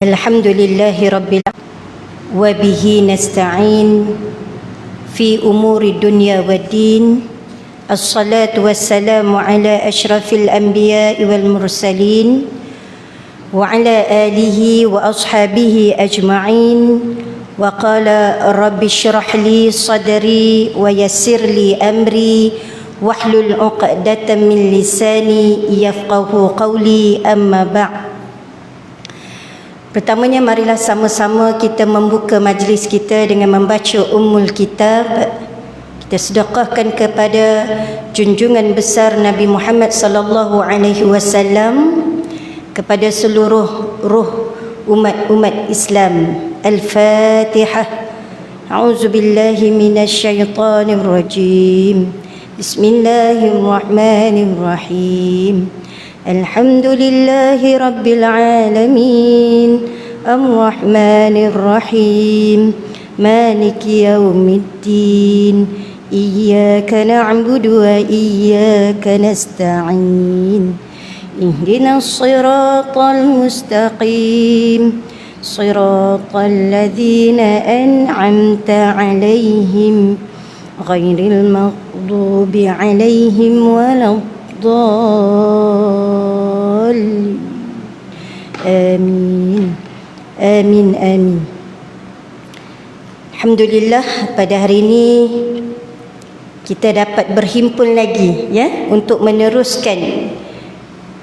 Alhamdulillahi Rabbil Alamin wa bihi nasta'in fi umuri dunya waddin. Assalatu wassalamu ala ashrafil anbiya'i wal mursalin wa ala alihi wa ashabihi ajma'in. Wa qala rabbi shrah li sadri wa yassir li amri wahlul 'uqdatam min lisani yafqahu qawli, amma ba'd. Pertamanya, marilah sama-sama kita membuka majlis kita dengan membaca Ummul Kitab. Kita sedekahkan kepada junjungan besar Nabi Muhammad sallallahu alaihi wasallam, kepada seluruh ruh umat Islam. Al-Fatihah. A'udzu billahi minasyaitonir rajim. Bismillahirrahmanirrahim. Alhamdulillahi Rabbil Alamin, Ar-Rahmanir Rahim, Maliki Yawmiddin, Iyyaka na'budu wa iyyaka nasta'in, Ihdinas siratal mustaqim, siratal ladzina an'amta 'alaihim, ghairil maghdubi 'alaihim waladdallin. Amin. Amin. Amin. Alhamdulillah, pada hari ini kita dapat berhimpun lagi, ya, untuk meneruskan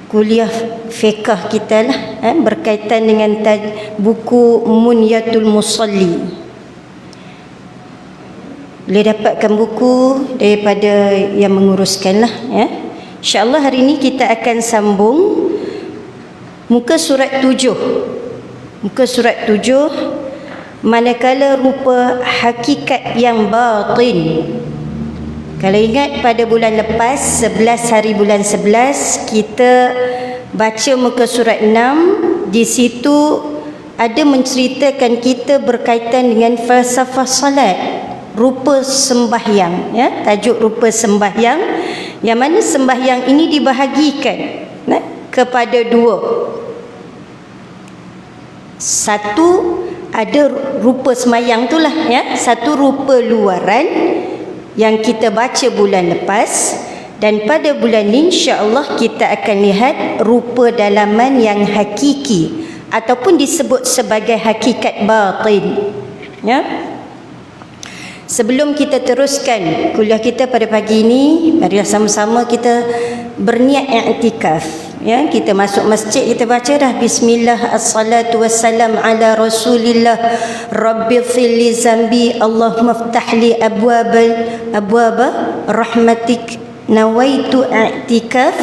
kuliah fiqh kita lah, berkaitan dengan buku Munyatul Musalli. Boleh dapatkan buku daripada yang menguruskan lah, ya. InsyaAllah hari ini kita akan sambung muka surat 7. Muka surat 7, manakala rupa hakikat yang batin. Kalau ingat pada bulan lepas, 11 hari bulan 11, kita baca muka surat 6. Di situ ada menceritakan kita berkaitan dengan falsafah salat, rupa sembahyang, ya, tajuk rupa sembahyang, yang mana sembahyang ini dibahagikan kepada dua. Satu, ada rupa sembahyang itulah, ya, satu rupa luaran yang kita baca bulan lepas, dan pada bulan ini insya-Allah kita akan lihat rupa dalaman yang hakiki ataupun disebut sebagai hakikat batin, ya. Sebelum kita teruskan kuliah kita pada pagi ini, marilah sama-sama kita berniat i'tikaf, ya. Kita masuk masjid, kita baca dah bismillah, assalatu wassalam ala rasulillah, rabbighfir li zambi, Allahumma iftah li abwaba rahmatik, nawaitu i'tikaf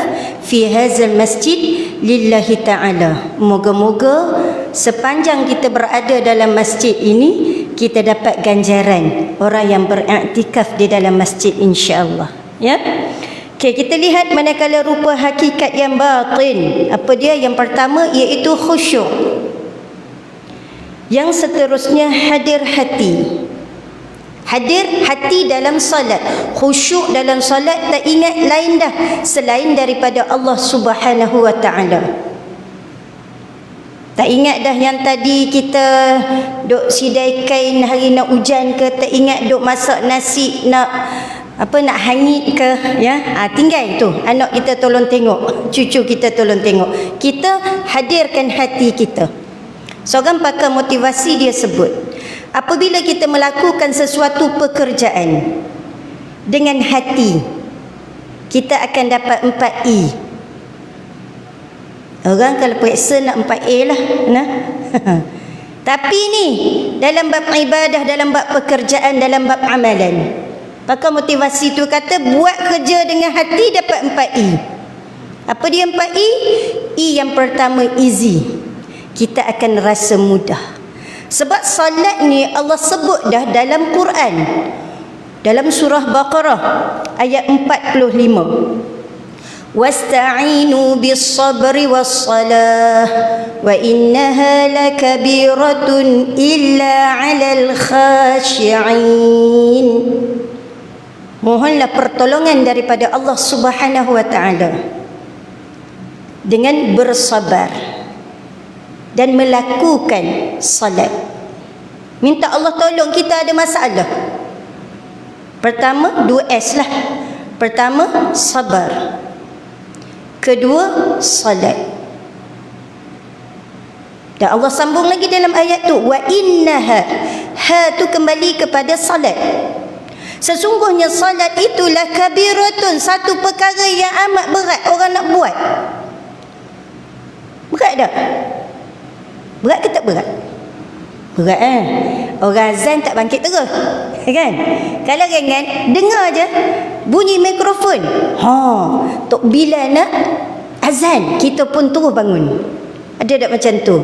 fi hadzal masjid lillahi ta'ala. Moga-moga sepanjang kita berada dalam masjid ini, kita dapat ganjaran orang yang beriktikaf di dalam masjid, insya-Allah, ya. Okey, kita lihat manakala rupa hakikat yang batin. Apa dia? Yang pertama iaitu khusyuk. Yang seterusnya hadir hati. Hadir hati dalam salat, khusyuk dalam salat, tak ingat lain dah selain daripada Allah Subhanahu wa taala. Tak ingat dah yang tadi kita duk sidai kain hari nak hujan ke, tak ingat duk masak nasi nak hangit ke, ya. Tinggal tu anak kita tolong tengok, cucu kita tolong tengok. Kita hadirkan hati kita. Seorang pakar motivasi dia sebut, apabila kita melakukan sesuatu pekerjaan dengan hati, kita akan dapat 4E. Orang kalau periksa nak 4A lah, nah. Tapi ni dalam bab ibadah, dalam bab pekerjaan, dalam bab amalan, pakar motivasi tu kata buat kerja dengan hati dapat 4E. Apa dia 4E? E yang pertama easy. Kita akan rasa mudah. Sebab salat ni Allah sebut dah dalam Quran, dalam surah Baqarah ayat 45. Wasta'inu bis-sabri was-salah wa innaha lakabiratun illa 'alal khashi'in. Mohonlah pertolongan daripada Allah Subhanahu wa taala dengan bersabar. dan melakukan salat. Minta Allah tolong kita ada masalah. Pertama, 2S lah. Pertama, sabar. Kedua, salat. Dan Allah sambung lagi dalam ayat tu, wa innaha, ha tu kembali kepada salat. Sesungguhnya salat itulah kabiratun, satu perkara yang amat berat orang nak buat. Berat tak? Berat ke tak berat? Berat kan? Orang azan tak bangkit terus, kan? Kalau ringan, dengar je bunyi mikrofon. Tok Bilal nak azan, kita pun terus bangun. Ada tak macam tu?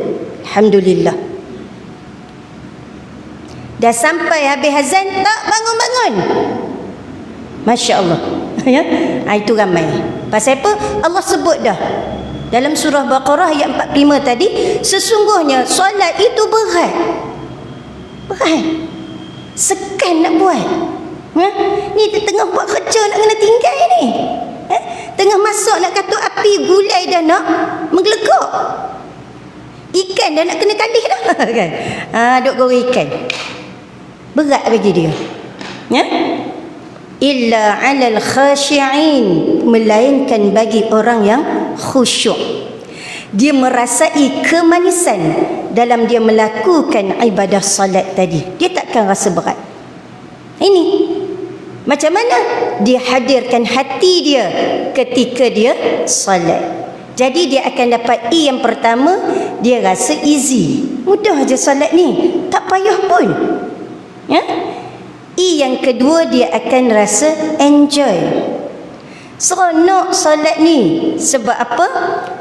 Alhamdulillah. Dah sampai habis azan, tak bangun-bangun. Masya Allah. Ya? Itu ramai. Pasal apa? Allah sebut dah dalam surah Baqarah ayat 45 tadi, sesungguhnya solat itu berat. Berat. Sekan nak buat. Ni tengah buat kerja nak kena tinggal ni. Tengah masuk nak katuk api, gulai dah nak menggelegak. Ikan dah nak kena kalih dah. Kan? Duk goreng ikan. Berat bagi dia. Ya? Illa 'alal khashi'in, melainkan bagi orang yang khusyuk. Dia merasai kemanisan dalam dia melakukan ibadah salat tadi. Dia takkan rasa berat. Ini macam mana dia hadirkan hati dia ketika dia salat. Jadi dia akan dapat yang pertama, dia rasa easy. Mudah je salat ni, tak payah pun. Ya? Yang kedua, dia akan rasa enjoy. Seronok salat ni. Sebab apa?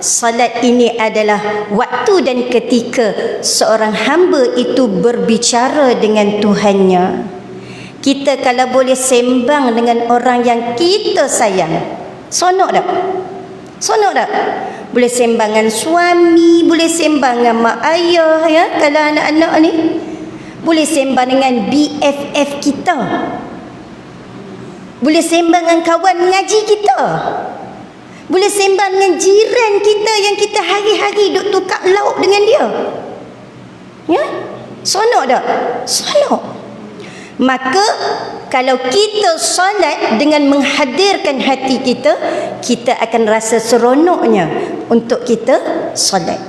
Salat ini adalah waktu dan ketika seorang hamba itu berbicara dengan Tuhannya. Kita kalau boleh sembang dengan orang yang kita sayang, seronok tak? Seronok tak? Boleh sembangan suami, boleh sembangan mak ayah, ya, kalau anak-anak ni. Boleh sembang dengan BFF kita. Boleh sembang dengan kawan mengaji kita. Boleh sembang dengan jiran kita yang kita hari-hari duk tukar lauk dengan dia. Ya? Seronok tak? Seronok. Maka kalau kita solat dengan menghadirkan hati kita, kita akan rasa seronoknya untuk kita solat.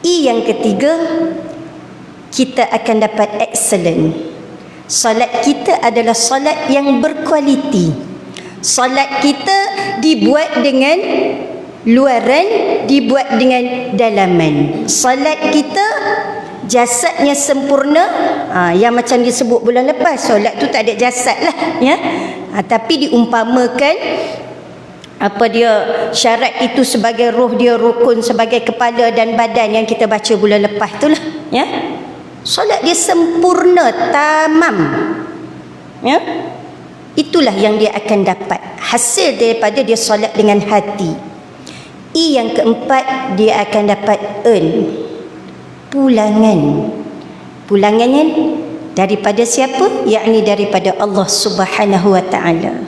Yang ketiga, kita akan dapat excellent. Solat kita adalah solat yang berkualiti. Solat kita dibuat dengan luaran, dibuat dengan dalaman. Solat kita jasadnya sempurna, yang macam disebut bulan lepas, solat tu tak ada jasad lah, ya. Tapi diumpamakan apa dia, syarat itu sebagai roh dia, rukun sebagai kepala dan badan yang kita baca bulan lepas tu lah, ya. Solat dia sempurna, tamam, ya. Itulah yang dia akan dapat hasil daripada dia solat dengan hati. Yang keempat, dia akan dapat pulangan. Pulangannya daripada siapa? Yakni daripada Allah Subhanahu wa taala.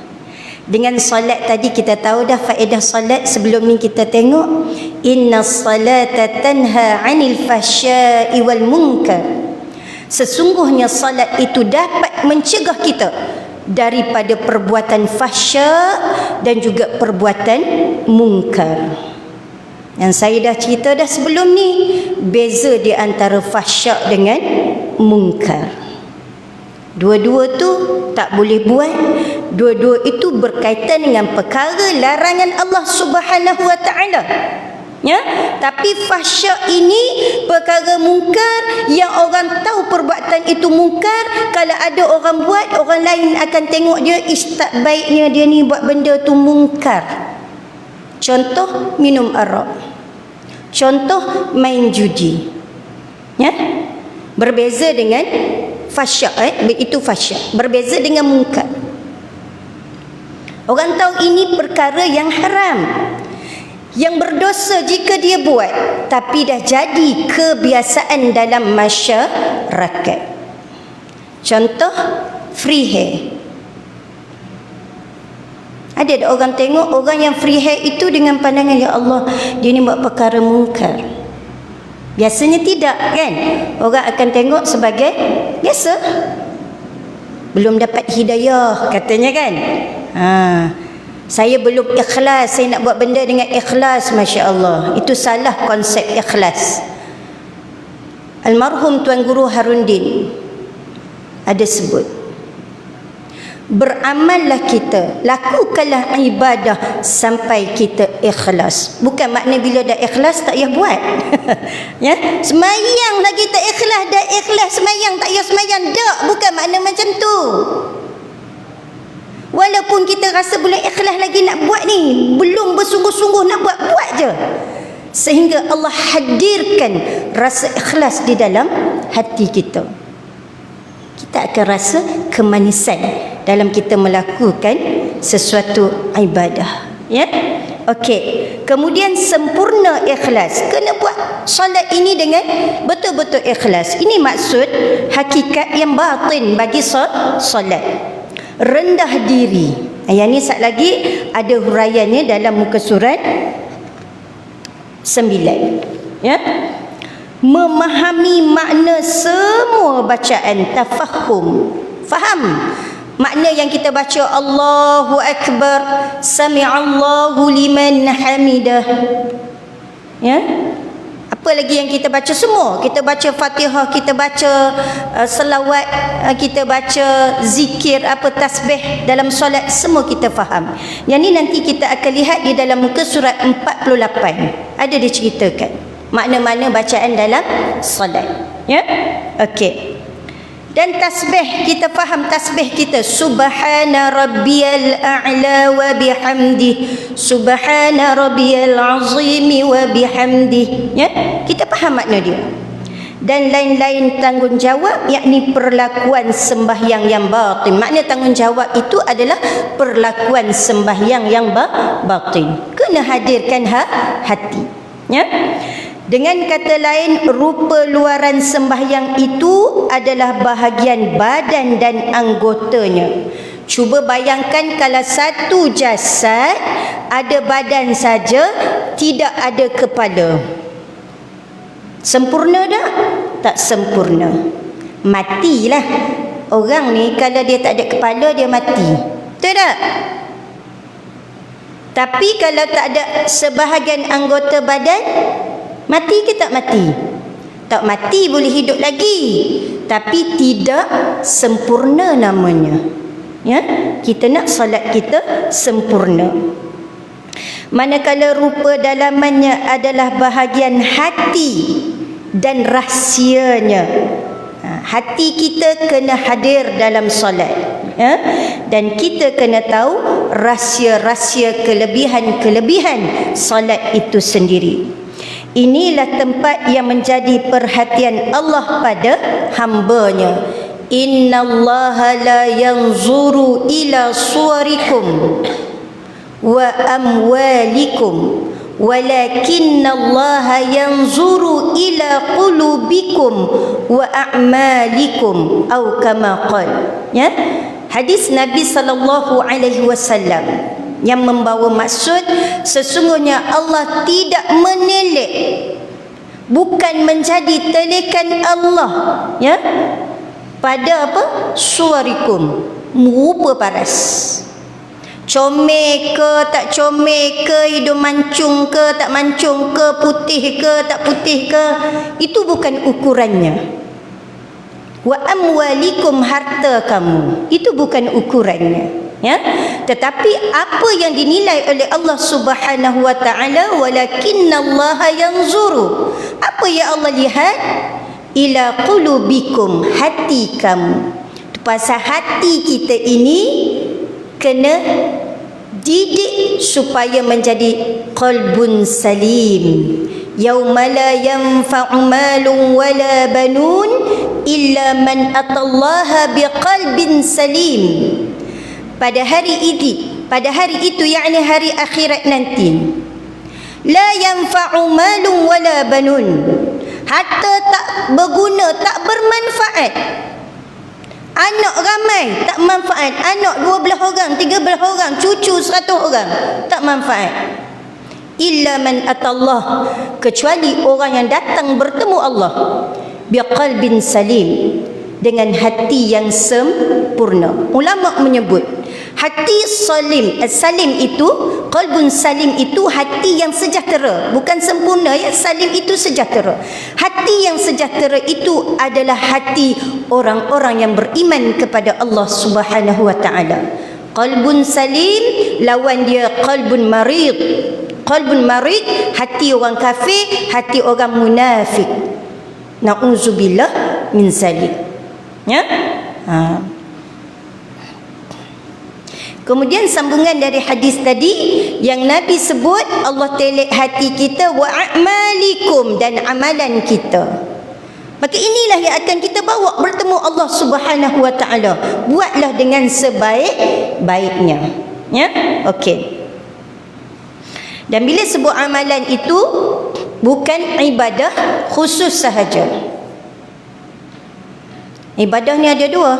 Dengan solat tadi kita tahu dah faedah solat. Sebelum ni kita tengok, innas salata tanha 'anil fahsya'i wal munkar. Sesungguhnya solat itu dapat mencegah kita daripada perbuatan fahsya dan juga perbuatan munkar. Yang saya dah cerita dah sebelum ni, beza di antara fahsyak dengan munkar. Dua-dua tu tak boleh buat. Dua-dua itu berkaitan dengan perkara larangan Allah Subhanahu wa taala. Ya, tapi fahsyak ini perkara mungkar yang orang tahu perbuatan itu mungkar. Kalau ada orang buat, orang lain akan tengok dia, tak baiknya dia ni buat benda tu mungkar. Contoh, minum arak. Contoh, main judi. Ya? Berbeza dengan fahsyak, itu fahsyak. Berbeza dengan mungkar. Orang tahu ini perkara yang haram, yang berdosa jika dia buat, tapi dah jadi kebiasaan dalam masyarakat. Contoh, free hair. Ada tak orang tengok orang yang free hair itu dengan pandangan, ya Allah, dia ni buat perkara mungkar. Biasanya tidak kan? Orang akan tengok sebagai biasa. Belum dapat hidayah katanya kan. Saya belum ikhlas, saya nak buat benda dengan ikhlas. Masya Allah, itu salah konsep ikhlas. Almarhum Tuan Guru Harundin ada sebut, beramallah kita, lakukanlah ibadah sampai kita ikhlas. Bukan makna bila dah ikhlas tak payah buat. Ya, semayang lagi tak ikhlas, dah ikhlas semayang tak payah semayang, tak, bukan makna macam tu. Walaupun kita rasa belum ikhlas lagi nak buat ni, belum bersungguh-sungguh nak buat je, sehingga Allah hadirkan rasa ikhlas di dalam hati kita. Kita akan rasa kemanisan dalam kita melakukan sesuatu ibadah. Ya, okey. Kemudian sempurna ikhlas. Kena buat solat ini dengan betul-betul ikhlas. Ini maksud hakikat yang batin bagi solat. Rendah diri. Yang ni sat lagi ada huraiannya dalam muka surat 9. Ya. Memahami makna semua bacaan, tafahum, faham makna yang kita baca Allahu Akbar, Sami'allahu liman hamidah. Ya. Apa lagi yang kita baca semua? Kita baca Fatihah, kita baca selawat, kita baca zikir, apa tasbih dalam solat, semua kita faham. Yang ni nanti kita akan lihat di dalam muka surat 48. Ada diceritakan makna-makna bacaan dalam solat. Ya. Okey. Dan tasbih, kita faham tasbih kita, subhana rabbiyal a'la wa bihamdih, subhana rabbiyal azim wa bihamdih. Ya, kita faham makna dia. Dan lain-lain tanggungjawab, yakni perlakuan sembahyang yang batin. Makna tanggungjawab itu adalah perlakuan sembahyang yang batin. Kena hadirkan hati. Ya. Dengan kata lain, rupa luaran sembahyang itu adalah bahagian badan dan anggotanya. Cuba bayangkan kalau satu jasad ada badan saja, tidak ada kepala. Sempurna tak? Tak sempurna. Matilah. Orang ni kalau dia tak ada kepala, dia mati. Betul tak? Tapi kalau tak ada sebahagian anggota badan, mati ke tak mati? Tak mati, boleh hidup lagi, tapi tidak sempurna namanya. Ya, kita nak solat kita sempurna. Manakala rupa dalamannya adalah bahagian hati dan rahsianya. Hati kita kena hadir dalam solat. Ya? Dan kita kena tahu rahsia-rahsia kelebihan-kelebihan solat itu sendiri. Inilah tempat yang menjadi perhatian Allah pada hamba-Nya. Innallaha la yanzuru ila suwarikum wa amwalikum walakinnallaha yanzuru ila qulubikum wa a'malikum atau kama qala. Ya, hadis Nabi sallallahu alaihi wasallam yang membawa maksud sesungguhnya Allah tidak menilik, bukan menjadi telikan Allah, ya, pada apa? Suwarikum, rupa paras, comel ke tak comel ke, hidung mancung ke tak mancung ke, putih ke tak putih ke, itu bukan ukurannya. Wa amwalikum, harta kamu, itu bukan ukurannya. Ya, tetapi apa yang dinilai oleh Allah Subhanahu wa taala, walakinnallaha yanzuru, apa yang Allah lihat? Ila qulubikum, hati kamu. Pasal hati kita ini kena didik supaya menjadi qalbun salim. Yauma la yanfa'u malun wala banun illa man atallaha biqalbin salim. Pada hari itu, yakni hari akhirat nanti, la yanfa'u malun wala banun, harta tak berguna, tak bermanfaat. Anak ramai tak manfaat, anak 12 orang, 13 orang, cucu 100 orang, tak manfaat. illa man atallah, kecuali orang yang datang bertemu Allah biqalbin salim, dengan hati yang sempurna. Ulama menyebut hati salim, salim itu, qalbun salim itu hati yang sejahtera, bukan sempurna ya. Salim itu sejahtera. Hati yang sejahtera itu adalah hati orang-orang yang beriman kepada Allah Subhanahu wa taala. Qalbun salim lawan dia qalbun marid. Qalbun marid hati orang kafir, hati orang munafik. Na'udzubillah min zalik. Ya? Kemudian sambungan dari hadis tadi yang Nabi sebut, Allah telik hati kita, wa a'malikum, dan amalan kita. Maka inilah yang akan kita bawa bertemu Allah Subhanahu wa taala. Buatlah dengan sebaik-baiknya. Ya? Okey. Dan bila sebut amalan itu bukan ibadah khusus sahaja. Ibadah ni ada dua.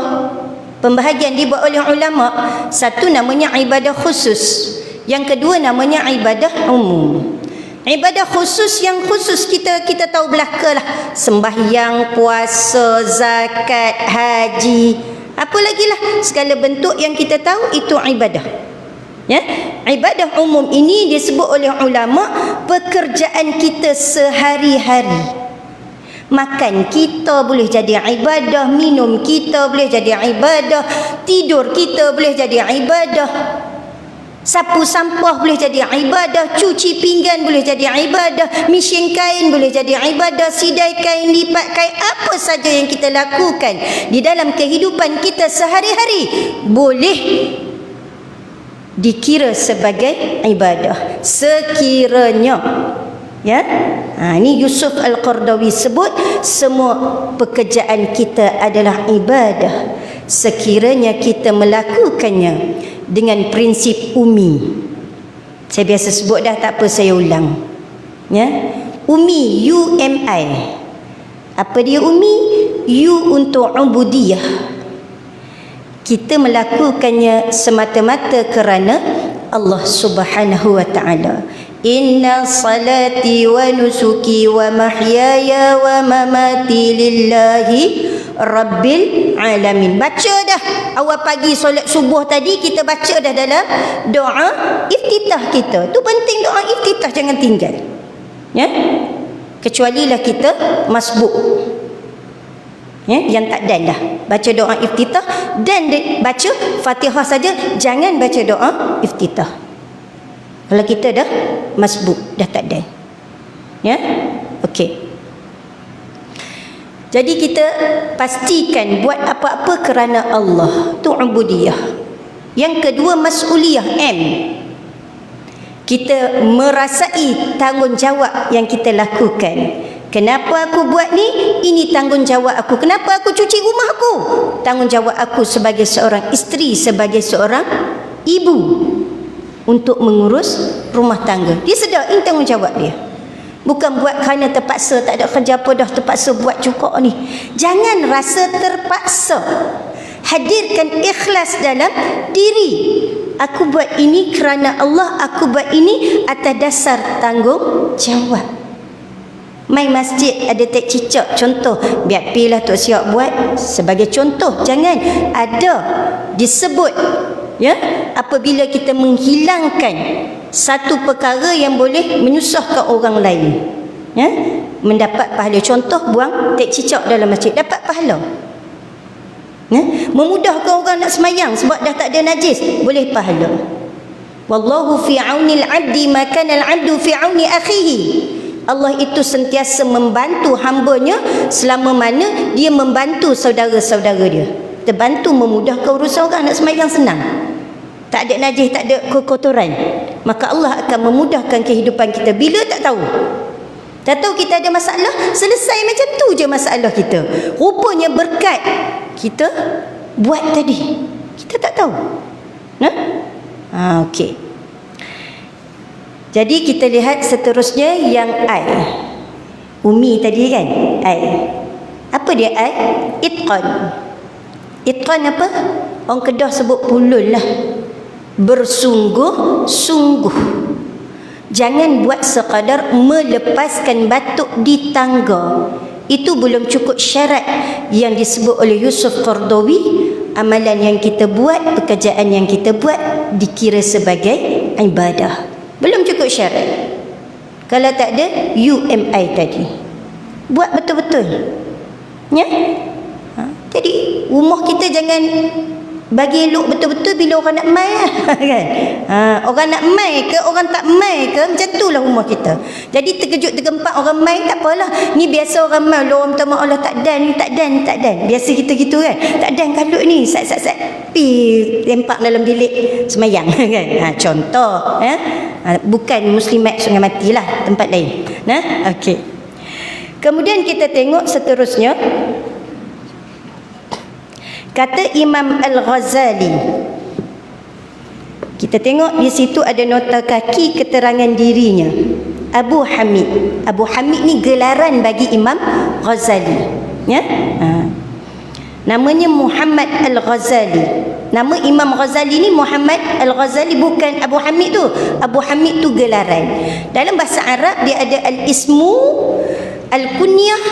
Pembahagian dibuat oleh ulama. Satu namanya ibadah khusus, yang kedua namanya ibadah umum. Ibadah khusus, yang khusus kita tahu belaka lah. Sembahyang, puasa, zakat, haji, apa lagi lah, segala bentuk yang kita tahu itu ibadah. Ya? Ibadah umum ini disebut oleh ulama pekerjaan kita sehari-hari. Makan kita boleh jadi ibadah, minum kita boleh jadi ibadah, tidur kita boleh jadi ibadah, sapu sampah boleh jadi ibadah, cuci pinggan boleh jadi ibadah, mesin kain boleh jadi ibadah, sidai kain, lipat kain, apa saja yang kita lakukan di dalam kehidupan kita sehari-hari boleh dikira sebagai ibadah sekiranya. Ya, ini Yusuf Al-Qardawi sebut semua pekerjaan kita adalah ibadah sekiranya kita melakukannya dengan prinsip umi. Saya biasa sebut dah, tak apa saya ulang. Ya, umi, UMI. Apa dia umi? U untuk ubudiyah. Kita melakukannya semata-mata kerana Allah Subhanahu wa taala. Inna salati wa nusuki wa mahyaya wa mamati lillahi rabbil alamin. Baca dah awal pagi solat subuh tadi, kita baca dah dalam doa iftitah kita. Tu penting, doa iftitah jangan tinggal. Ya? Kecualilah kita masbuk. Ya, yang tak dan dah. Baca doa iftitah dan baca Fatihah saja, jangan baca doa iftitah. Kalau kita dah masbuk, dah tak ada. Ya? Okey. Jadi kita pastikan buat apa-apa kerana Allah. Tu ubudiyah. Yang kedua mas'uliyah, M. Kita merasai tanggungjawab yang kita lakukan. Kenapa aku buat ni? Ini tanggungjawab aku. Kenapa aku cuci rumah aku? Tanggungjawab aku sebagai seorang isteri, sebagai seorang ibu, untuk mengurus rumah tangga. Dia sedar ini tanggungjawab dia. Bukan buat kerana terpaksa, tak ada kerja apa dah terpaksa buat juga ni. Jangan rasa terpaksa. Hadirkan ikhlas dalam diri. Aku buat ini kerana Allah, aku buat ini atas dasar tanggungjawab. Mai masjid ada tek cicak, contoh, biar pilah Tok Siap buat sebagai contoh. Jangan ada disebut, ya, apabila kita menghilangkan satu perkara yang boleh menyusahkan orang lain, ya, mendapat pahala. Contoh, buang tek cicak dalam masjid, dapat pahala. Ya, memudahkan orang nak semayang sebab dah tak ada najis, boleh pahala. Wallahu fi auni al-'abdi ma kana al-'abdu fi auni akhihi. Allah itu sentiasa membantu hamba-Nya selama mana dia membantu saudara-saudara dia. Terbantu memudahkan urusan orang nak semayang senang. Tak ada najis, tak ada kekotoran. Maka Allah akan memudahkan kehidupan kita. Bila tak tahu. Tak tahu kita ada masalah, selesai macam tu je masalah kita. Rupanya berkat kita buat tadi. Kita tak tahu. Nah? Okey. Jadi kita lihat seterusnya yang I. Umi tadi kan? I. Apa dia I? Itqan. Itqan apa? Orang Kedah sebut pulul lah. Bersungguh-sungguh. Jangan buat sekadar melepaskan batuk di tangga. Itu belum cukup syarat yang disebut oleh Yusuf Qaradawi. Amalan yang kita buat, pekerjaan yang kita buat dikira sebagai ibadah. Belum cukup syarat. Kalau tak ada UMI tadi, buat betul-betul. Ya? Jadi rumah kita jangan bagi elok betul-betul bila orang nak mai kan. Orang nak mai ke orang tak mai ke, macam itulah rumah kita. Jadi terkejut tergempak orang mai tak apalah. Ni biasa orang mai, orang minta maaf Allah tak dan, tak dan, tak dan. Biasa kita gitu kan. Tak dan kalut ni, sat pi lempak dalam bilik semayang kan. Contoh bukan Muslimat Sungai Mati lah, tempat lain. Okey. Kemudian kita tengok seterusnya. Kata Imam Al-Ghazali, kita tengok di situ ada nota kaki keterangan dirinya, Abu Hamid. Abu Hamid ni gelaran bagi Imam Ghazali, ya. Namanya Muhammad Al-Ghazali. Nama Imam Ghazali ni Muhammad Al-Ghazali, bukan Abu Hamid tu. Abu Hamid tu gelaran. Dalam bahasa Arab dia ada al-ismu, al-kunyah,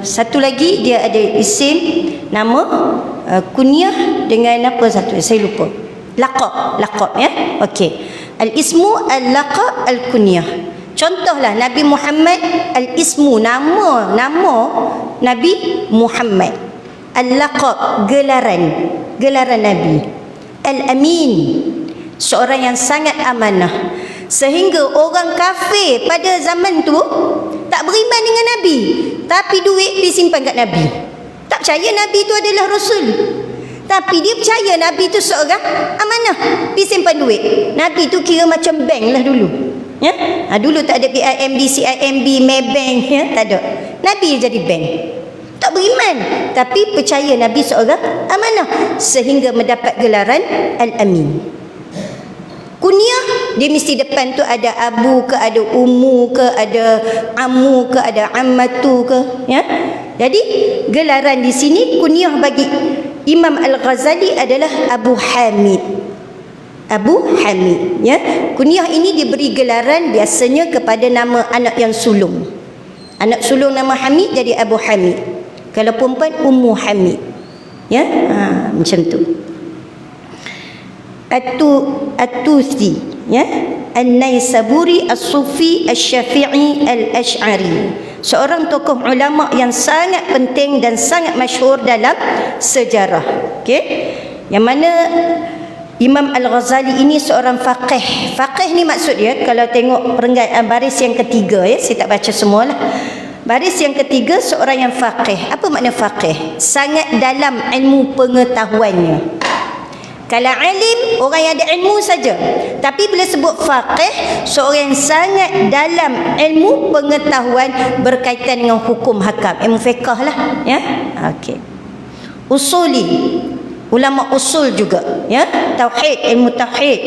satu lagi dia ada isim, nama, kunyah dengan apa satu, saya lupa. Laqab ya. Okey. Al-ismu, al-laqab, al-kunyah. Contohlah Nabi Muhammad, al-ismu, nama Nabi Muhammad. Al-laqab, gelaran Nabi. Al-amin, seorang yang sangat amanah. Sehingga orang kafir pada zaman tu tak beriman dengan Nabi, tapi duit disimpan kat Nabi. Tak percaya Nabi itu adalah Rasul, tapi dia percaya Nabi itu seorang amanah, disimpan duit. Nabi itu kira macam bank lah dulu, ya. Dulu tak ada PIMB, CIMB, Maybank, ya, tak ada. Nabi jadi bank. Tak beriman, tapi percaya Nabi seorang amanah, sehingga mendapat gelaran Al-Amin. Kunyah dia mesti depan tu ada abu ke, ada ummu ke, ada amu ke, ada ammatu ke, ya. Jadi gelaran di sini kunyah bagi Imam Al-Ghazali adalah Abu Hamid. Abu Hamid, ya. Kunyah ini diberi gelaran biasanya kepada nama anak yang sulung. Anak sulung nama Hamid jadi Abu Hamid. Kalau perempuan Ummu Hamid, ya. Macam tu. At-Tusi, ya, An-Naisaburi, As-Sufi, Asy-Syafi'i, Al-Asy'ari. Seorang tokoh ulama yang sangat penting dan sangat masyhur dalam sejarah. Okey. Yang mana Imam Al-Ghazali ini seorang faqih. Faqih ni maksud dia, kalau tengok perenggan baris yang ketiga, ya, saya tak baca semualah. Baris yang ketiga, seorang yang faqih. Apa makna faqih? Sangat dalam ilmu pengetahuannya. Kalau alim, orang yang ada ilmu saja. Tapi bila sebut faqih, seorang yang sangat dalam ilmu pengetahuan berkaitan dengan hukum hakam, ilmu fiqh lah, ya. Okey. Usuli, ulama usul juga, ya. Tauhid, ilmu tauhid.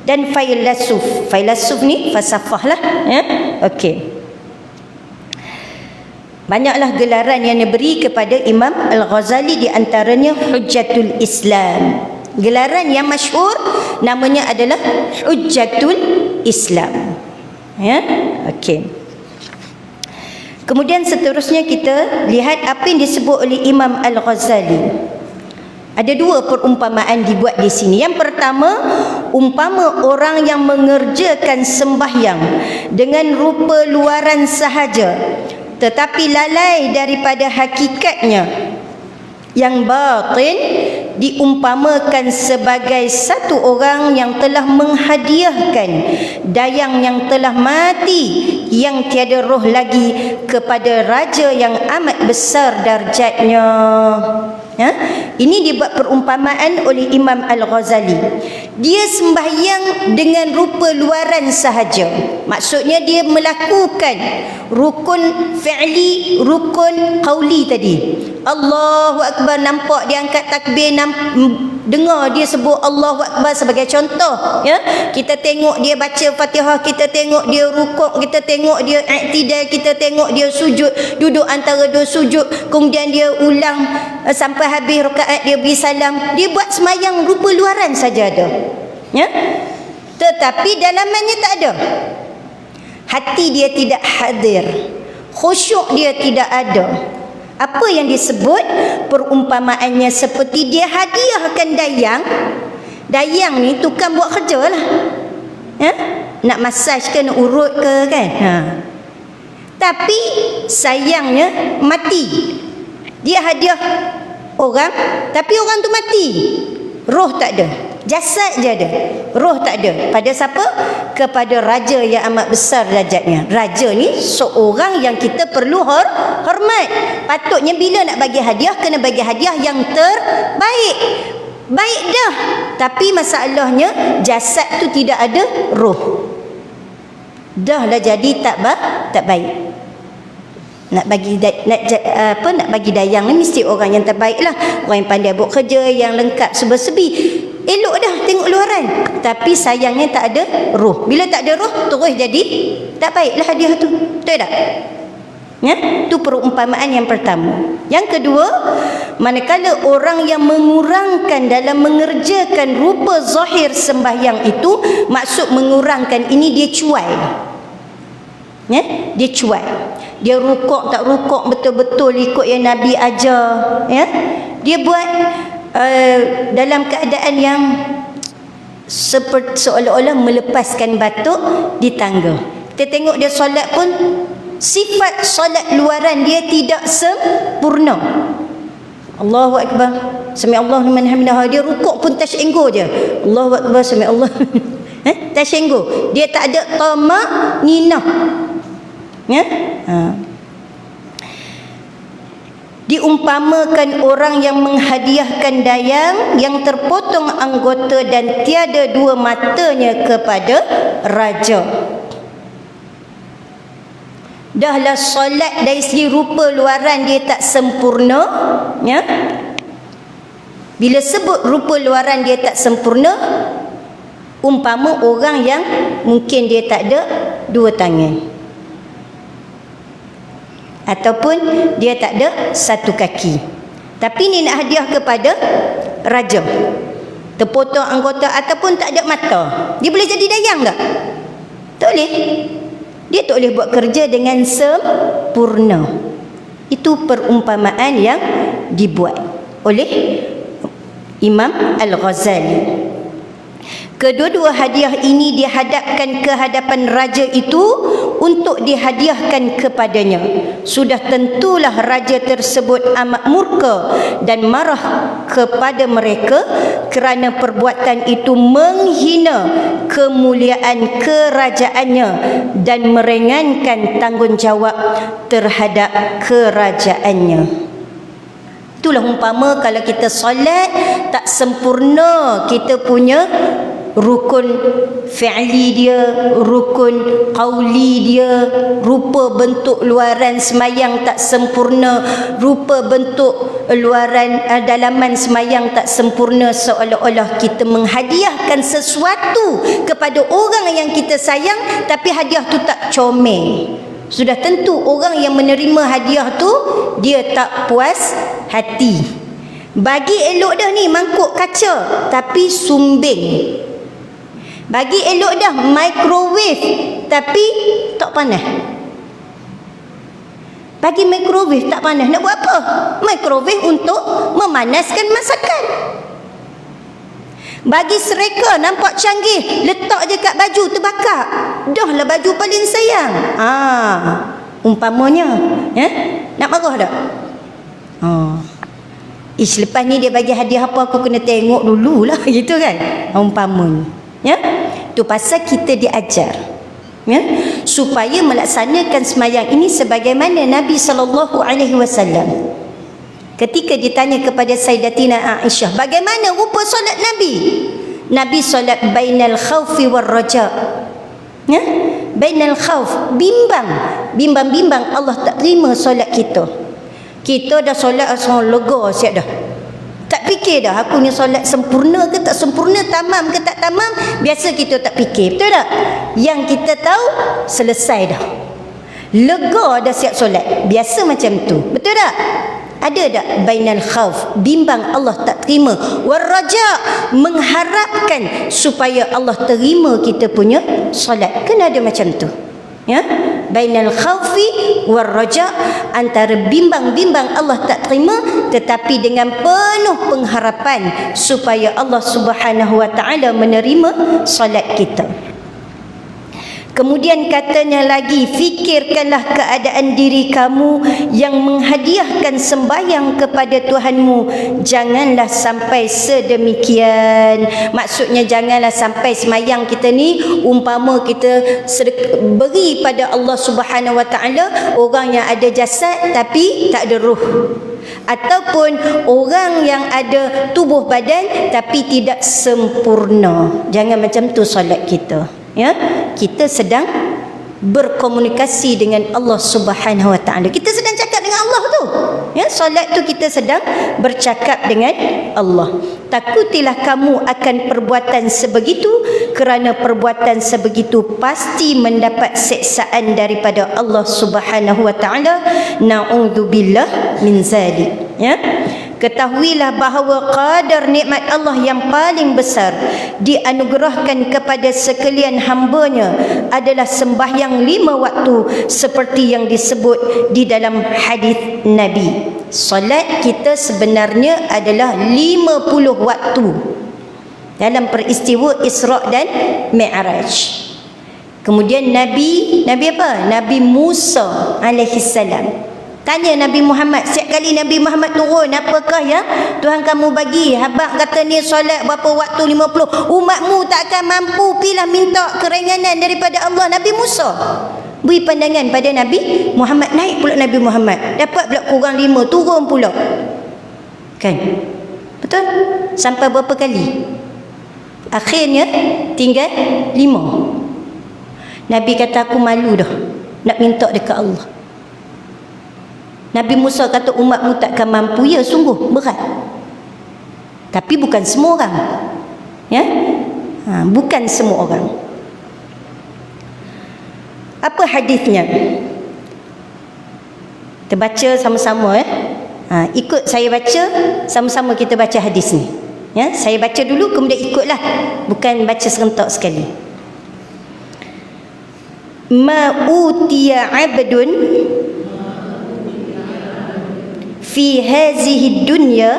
Dan filosof ni falsafah lah, ya. Okey. Banyaklah gelaran yang diberi kepada Imam Al-Ghazali, di antaranya Hujjatul Islam. Gelaran yang masyhur namanya adalah Hujjatul Islam, ya. Okey. Kemudian seterusnya kita lihat apa yang disebut oleh Imam Al-Ghazali. Ada dua perumpamaan dibuat di sini. Yang pertama, umpama orang yang mengerjakan sembahyang dengan rupa luaran sahaja, tetapi lalai daripada hakikatnya yang batin, diumpamakan sebagai satu orang yang telah menghadiahkan dayang yang telah mati, yang tiada roh lagi, kepada raja yang amat besar darjatnya. Ya? Ini dibuat perumpamaan oleh Imam Al-Ghazali. Dia sembahyang dengan rupa luaran sahaja. Maksudnya dia melakukan rukun fi'li, rukun qauli tadi. Allahu Akbar, nampak dia angkat takbir, dengar dia sebut Allahu Akbar sebagai contoh, ya. Kita tengok dia baca Fatihah, kita tengok dia rukuk, kita tengok dia i'tidal, kita tengok dia sujud, duduk antara dua sujud, kemudian dia ulang sampai habis rakaat, dia beri salam. Dia buat semayang rupa luaran saja ada, ya. tetapi dalamannya tak ada. Hati dia tidak hadir, khusyuk dia tidak ada. Apa yang disebut? Perumpamaannya seperti dia hadiahkan dayang. Dayang ni tukang buat kerja lah, nak masaj ke, nak urut ke kan. Tapi sayangnya mati. Dia hadiah orang, tapi orang tu mati. Roh tak ada, jasad je ada, roh tak ada. Pada siapa? Kepada raja yang amat besar derajatnya. Raja ni seorang yang kita perlu hormat. Patutnya bila nak bagi hadiah, kena bagi hadiah yang terbaik. Baik dah, tapi masalahnya jasad tu tidak ada roh. Dah lah jadi tak baik. Nak bagi nak bagi dayang ni mesti orang yang terbaik lah, orang yang pandai buat kerja, yang lengkap serba-serbi. Elok dah tengok luaran, tapi sayangnya tak ada roh. Bila tak ada roh, terus jadi tak baiklah hadiah tu. Betul tak? Itu perumpamaan yang pertama. Yang kedua, manakala orang yang mengurangkan dalam mengerjakan rupa zahir sembahyang itu, maksud mengurangkan ini dia cuai. Dia cuai. Dia rukuk tak rukuk betul-betul ikut yang Nabi ajar. Dia buat dalam keadaan yang seperti seolah-olah melepaskan batuk di tangga. Kita tengok dia solat pun, sifat solat luaran dia tidak sempurna. Allahu Akbar, sami Allahu liman hamidah. Dia rukuk pun tasyenggo je. Allahu Akbar, sami Allah. Tasyenggo. Dia tak ada tamak ninah. Diumpamakan orang yang menghadiahkan dayang yang terpotong anggota dan tiada dua matanya kepada raja. Dahlah solat dari segi rupa luaran dia tak sempurna, Bila sebut rupa luaran dia tak sempurna, umpama orang yang mungkin dia tak ada dua tangan, ataupun dia tak ada satu kaki, tapi ni nak hadiah kepada raja, terpotong anggota ataupun tak ada mata, dia boleh jadi dayang tak? Tak boleh. Dia tak boleh buat kerja dengan sempurna. Itu perumpamaan yang dibuat oleh Imam Al-Ghazali. Kedua-dua hadiah ini dihadapkan ke hadapan raja itu untuk dihadiahkan kepadanya. Sudah tentulah raja tersebut amat murka dan marah kepada mereka kerana perbuatan itu menghina kemuliaan kerajaannya dan meringankan tanggungjawab terhadap kerajaannya. Itulah umpama kalau kita solat tak sempurna kita punya rukun fi'li dia, rukun qauli dia, rupa bentuk luaran semayang tak sempurna, rupa bentuk luaran dalaman semayang tak sempurna, seolah-olah kita menghadiahkan sesuatu kepada orang yang kita sayang tapi hadiah tu tak comel. Sudah tentu orang yang menerima hadiah tu dia tak puas hati. Bagi elok dah ni mangkuk kaca tapi sumbing. Bagi elok dah microwave tapi tak panas. Bagi microwave tak panas, nak buat apa? Microwave untuk memanaskan masakan. Bagi sereka nampak canggih, letak je kat baju terbakar. Dah lah baju paling sayang. Umpamanya, nak marah tak? Lepas ni dia bagi hadiah apa, aku kena tengok dululah gitu kan. Umpamanya. Tu pasal kita diajar supaya melaksanakan semayang ini sebagaimana Nabi SAW ketika ditanya kepada Sayyidatina Aisyah bagaimana rupa solat Nabi. Nabi solat bainal khawfi war raja. Bainal khawf, bimbang Allah tak terima solat kita. Kita dah solat asal lega siap dah. Tak fikir dah aku ni solat sempurna ke tak sempurna, tamam ke tak tamam, biasa kita tak fikir. Betul tak? Yang kita tahu selesai dah. Lega dah siap solat. Biasa macam tu. Betul tak? Ada tak bainal khauf, bimbang Allah tak terima, war raja, mengharapkan supaya Allah terima kita punya solat? Kena ada macam tu. Ya, bainal khaufi war raja, antara bimbang-bimbang Allah tak terima tetapi dengan penuh pengharapan supaya Allah Subhanahu wa taala menerima solat kita. Kemudian katanya lagi, fikirkanlah keadaan diri kamu yang menghadiahkan sembahyang kepada Tuhanmu. Janganlah sampai sedemikian. Maksudnya janganlah sampai sembahyang kita ni umpama kita beri pada Allah Subhanahu wa taala orang yang ada jasad tapi tak ada ruh, ataupun orang yang ada tubuh badan tapi tidak sempurna. Jangan macam tu solat kita. Ya, kita sedang berkomunikasi dengan Allah Subhanahu wa taala. Kita sedang cakap dengan Allah tu. Ya, solat tu kita sedang bercakap dengan Allah. Takutilah kamu akan perbuatan sebegitu, kerana perbuatan sebegitu pasti mendapat siksaan daripada Allah Subhanahu wa taala. Na'udzubillah min zalik. Ya. Ketahuilah bahawa qadar nikmat Allah yang paling besar dianugerahkan kepada sekalian hamba-Nya adalah sembahyang 5 waktu seperti yang disebut di dalam hadis Nabi. Solat kita sebenarnya adalah 50 waktu dalam peristiwa Isra' dan Mi'raj. Kemudian Nabi apa? Nabi Musa alaihi salam tanya Nabi Muhammad, setiap kali Nabi Muhammad turun, apakah ya Tuhan kamu bagi? Habaq kata ni solat berapa waktu? 50. Umatmu tak akan mampu, pilah minta keringanan daripada Allah. Nabi Musa beri pandangan pada Nabi Muhammad, naik pula Nabi Muhammad, dapat pula kurang 5, turun pula. Kan? Betul? Sampai berapa kali? Akhirnya tinggal 5. Nabi kata aku malu dah nak minta dekat Allah. Nabi Musa kata umatmu takkan mampu. Ya, sungguh berat. Tapi bukan semua orang. Ya, bukan semua orang. Apa hadisnya? Kita baca sama-sama ya. Ikut saya baca, sama-sama kita baca hadis ni. Ya, saya baca dulu kemudian ikutlah. Bukan baca serentak sekali. Ma utiya 'abdun fi hazihi dunya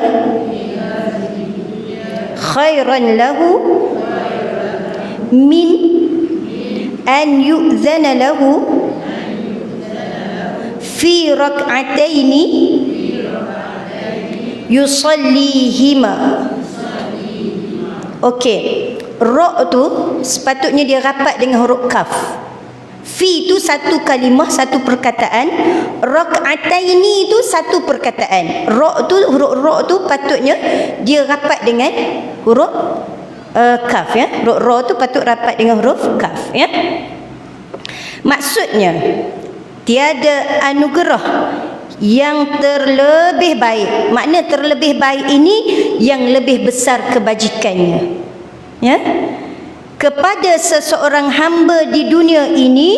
khairan lahu min an yu'zana lahu fi rak'ataini yusallihima. Okey, ra tu sepatutnya dia rapat dengan huruf kaf. Fi itu satu kalimah, satu perkataan. Rak'ataini itu satu perkataan. Ra tu, huruf ra tu patutnya dia rapat dengan huruf kaf ya. Huruf ra tu patut rapat dengan huruf kaf ya. Maksudnya tiada anugerah yang terlebih baik. Makna terlebih baik ini yang lebih besar kebajikannya. Ya. Kepada seseorang hamba di dunia ini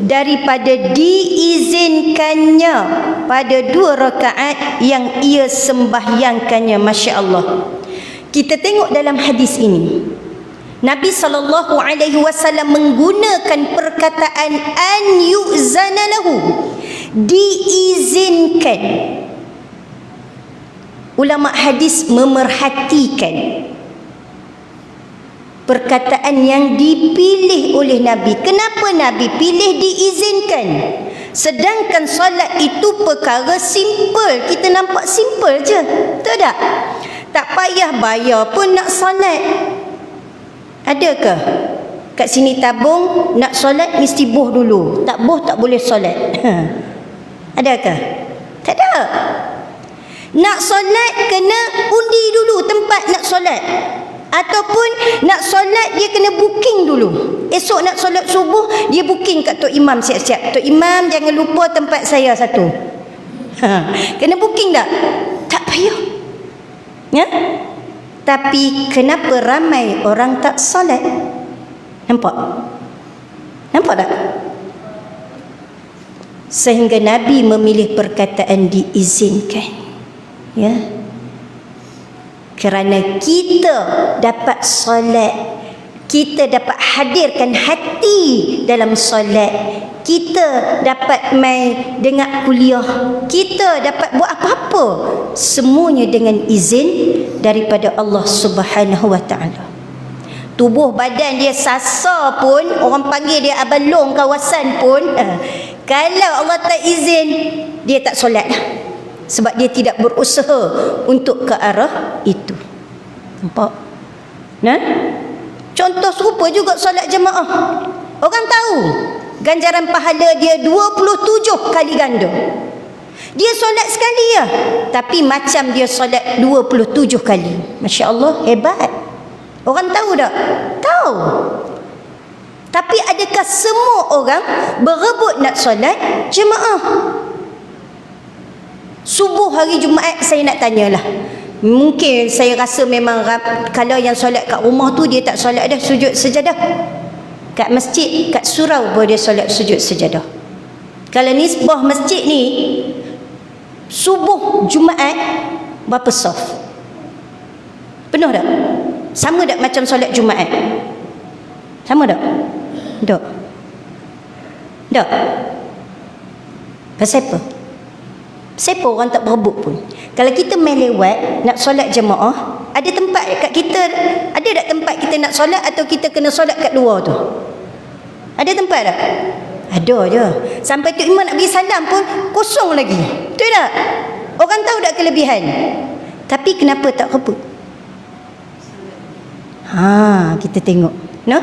daripada diizinkannya pada 2 rakaat yang ia sembahyangkannya. Masya Allah. Kita tengok dalam hadis ini, Nabi SAW menggunakan perkataan an yu'zana lahu, diizinkan. Ulama hadis memerhatikan perkataan yang dipilih oleh Nabi. Kenapa Nabi pilih diizinkan? Sedangkan solat itu perkara simple. Kita nampak simple je. Betul tak? Tak payah bayar pun nak solat. Adakah? Kat sini tabung, nak solat mesti boh dulu. Tak boh tak boleh solat. Adakah? Tak ada. Nak solat kena undi dulu tempat nak solat. Ataupun nak solat dia kena booking dulu. Esok nak solat subuh dia booking kat Tok Imam siap-siap. Tok Imam jangan lupa tempat saya satu. Kena booking tak? Tak payah. Ya? Tapi kenapa ramai orang tak solat? Nampak? Nampak tak? Sehingga Nabi memilih perkataan diizinkan. Ya. Kerana kita dapat solat, kita dapat hadirkan hati dalam solat, kita dapat mai dengar kuliah, kita dapat buat apa-apa, semuanya dengan izin daripada Allah Subhanahu wa taala. Tubuh badan dia sasa pun, orang panggil dia abalong kawasan pun, kalau Allah tak izin, dia tak solat dah. Sebab dia tidak berusaha untuk ke arah itu. Nampak? Nah? Contoh serupa juga solat jemaah. Orang tahu ganjaran pahala dia 27 kali ganda. Dia solat sekali ya, tapi macam dia solat 27 kali. Masya Allah, hebat. Orang tahu tak? Tahu. Tapi adakah semua orang berebut nak solat jemaah? Subuh hari Jumaat saya nak tanyalah. Mungkin saya rasa memang kalau yang solat kat rumah tu dia tak solat dah sujud sejadah. Kat masjid, kat surau pun dia solat sujud sejadah. Kalau nisbah masjid ni, subuh Jumaat berapa saf? Penuh tak? Sama tak macam solat Jumaat? Sama tak? Tak. Tak. Pasal apa? Siapa orang tak berebut pun. Kalau kita main lewat nak solat jemaah, ada tempat kat kita, ada tak tempat kita nak solat atau kita kena solat kat luar tu? Ada tempat tak? Ada je. Sampai tu imam nak bagi salam pun kosong lagi. Betul tak? Orang tahu tak kelebihan. Tapi kenapa tak rebut? Kita tengok. No?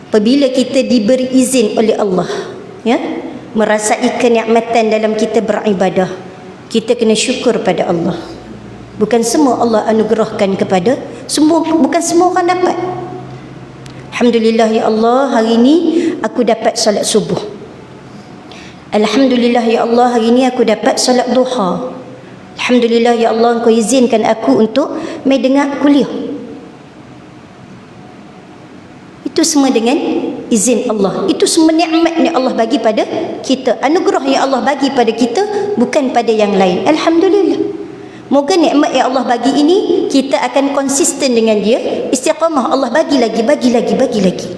Apabila kita diberi izin oleh Allah, ya, merasai kenikmatan dalam kita beribadah, kita kena syukur pada Allah. Bukan semua Allah anugerahkan kepada semua, bukan semua orang dapat. Alhamdulillah ya Allah, hari ini aku dapat solat subuh. Alhamdulillah ya Allah, hari ini aku dapat solat duha. Alhamdulillah ya Allah, Engkau izinkan aku untuk mai dengar kuliah. Itu semua dengan izin Allah. Itu semua nikmat yang Allah bagi pada kita, anugerah yang Allah bagi pada kita, bukan pada yang lain. Alhamdulillah. Moga nikmat yang Allah bagi ini kita akan konsisten dengan dia, istiqamah. Allah bagi lagi.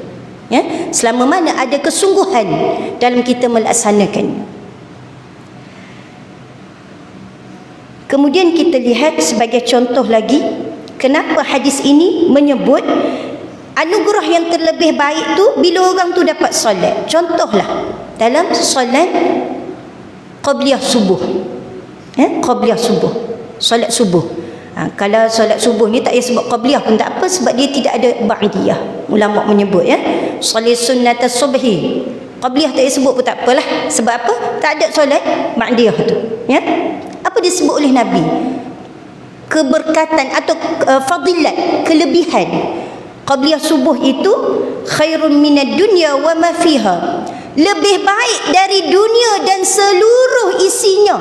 Ya, selama mana ada kesungguhan dalam kita melaksanakannya. Kemudian kita lihat sebagai contoh lagi, kenapa hadis ini menyebut anugerah yang terlebih baik tu bila orang tu dapat solat. Contohlah dalam solat qabliyah subuh. Qabliyah subuh. Solat subuh. Kalau solat subuh ni tak payah sebut qabliyah pun tak apa, sebab dia tidak ada ba'diyah. Ulama menyebut ya, solat sunat subhi. Qabliyah tak payah sebut pun tak apalah. Sebab apa? Tak ada solat ba'diyah tu. Ya? Apa disebut oleh Nabi? Keberkatan atau fadilat, kelebihan. Qabliyah subuh itu khairun minad dunya wa ma fiha. Lebih baik dari dunia dan seluruh isinya.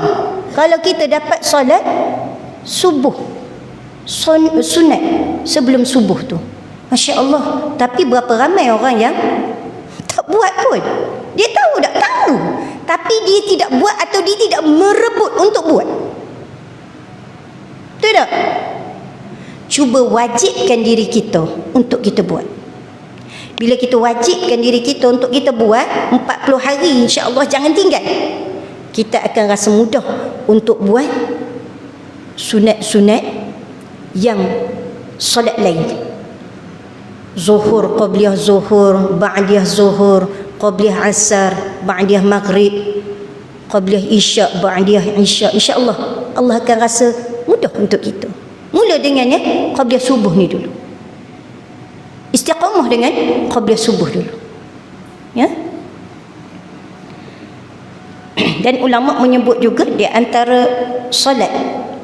Kalau kita dapat solat subuh, sunat sebelum subuh tu, Masya Allah. Tapi berapa ramai orang yang tak buat pun. Dia tahu tak? Tahu, tapi dia tidak buat atau dia tidak merebut untuk buat. Betul tak? Cuba wajibkan diri kita untuk kita buat. Bila kita wajibkan diri kita untuk kita buat 40 hari, insya-Allah jangan tinggal, kita akan rasa mudah untuk buat sunat-sunat yang solat lain. Zuhur, qabliyah zuhur, ba'diyah zuhur, qabliyah asar, ba'diyah maghrib, qabliyah isya, ba'diyah isya. Insya-Allah Allah akan rasa mudah untuk kita. Mula dengan qabliyah subuh ni dulu. Istiqamah dengan qabliyah subuh dulu. Ya. Dan ulama menyebut juga di antara solat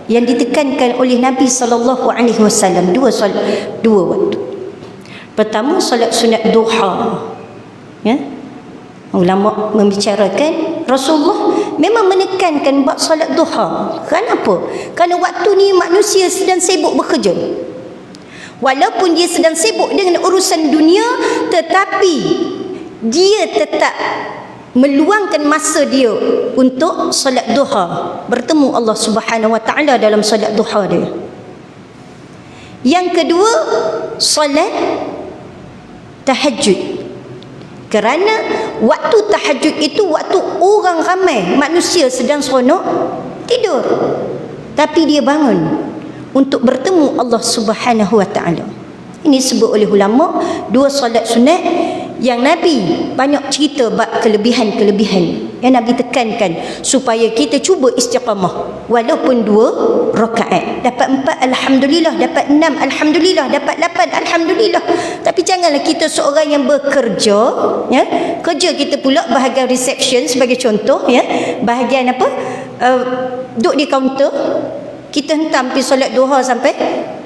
yang ditekankan oleh Nabi sallallahu alaihi wasallam, dua waktu. Pertama solat sunat duha. Ya. Ulama membicarakan Rasulullah memang menekankan buat solat duha. Kenapa? Kerana waktu ni manusia sedang sibuk bekerja. Walaupun dia sedang sibuk dengan urusan dunia, tetapi dia tetap meluangkan masa dia untuk solat duha, bertemu Allah Subhanahu Wa Taala dalam solat duha dia. Yang kedua, solat tahajud. Kerana waktu tahajud itu waktu orang ramai manusia sedang seronok tidur, tapi dia bangun untuk bertemu Allah Subhanahu Wa Taala. Ini disebut oleh ulama dua solat sunat yang Nabi banyak cerita bab kelebihan-kelebihan yang Nabi tekankan supaya kita cuba istiqamah. Walaupun 2 rakaat, dapat 4 alhamdulillah, dapat 6 alhamdulillah, dapat 8 alhamdulillah. Tapi janganlah kita seorang yang bekerja, ya, kerja kita pula bahagian reception sebagai contoh, ya, bahagian apa, duduk di kaunter, kita hentam pergi solat duha sampai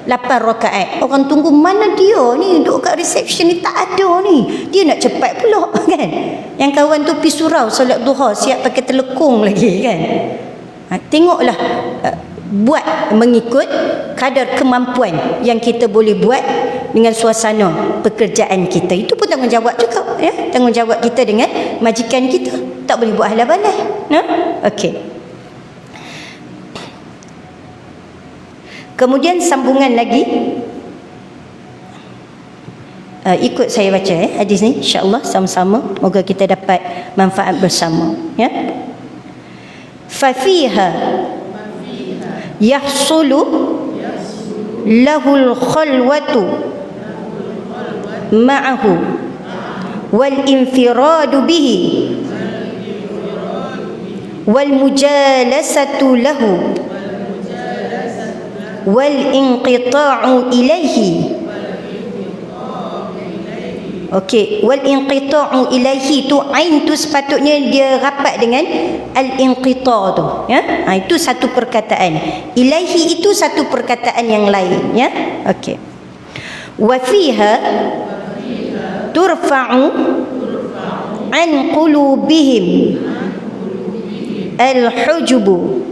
8 rakaat. Orang tunggu, mana dia ni duduk kat reception ni, tak ada ni. Dia nak cepat pula kan. Yang kawan tu pergi surau solat duha, siap pakai telekung lagi kan. Tengoklah, buat mengikut kadar kemampuan yang kita boleh buat dengan suasana pekerjaan kita. Itu pun tanggungjawab juga, ya. Tanggungjawab kita dengan majikan kita. Tak boleh buat halah-balah. Okey. Kemudian sambungan lagi, ikut saya baca hadis ni, insya-Allah sama-sama, moga kita dapat manfaat bersama, ya. Fa fiha yahsulu lahul khalwatu ma'ahu wal infiradu bihi wal mujalasatu lahu wal inqita'u ilaihi. Okey, wal inqita'u ilaihi tu ain tu sepatutnya dia rapat dengan al inqita' tu, ya. Itu satu perkataan. Ilaihi itu satu perkataan yang lain, ya. Okey. Wa fiha turfa'u an qulubihim al hujubu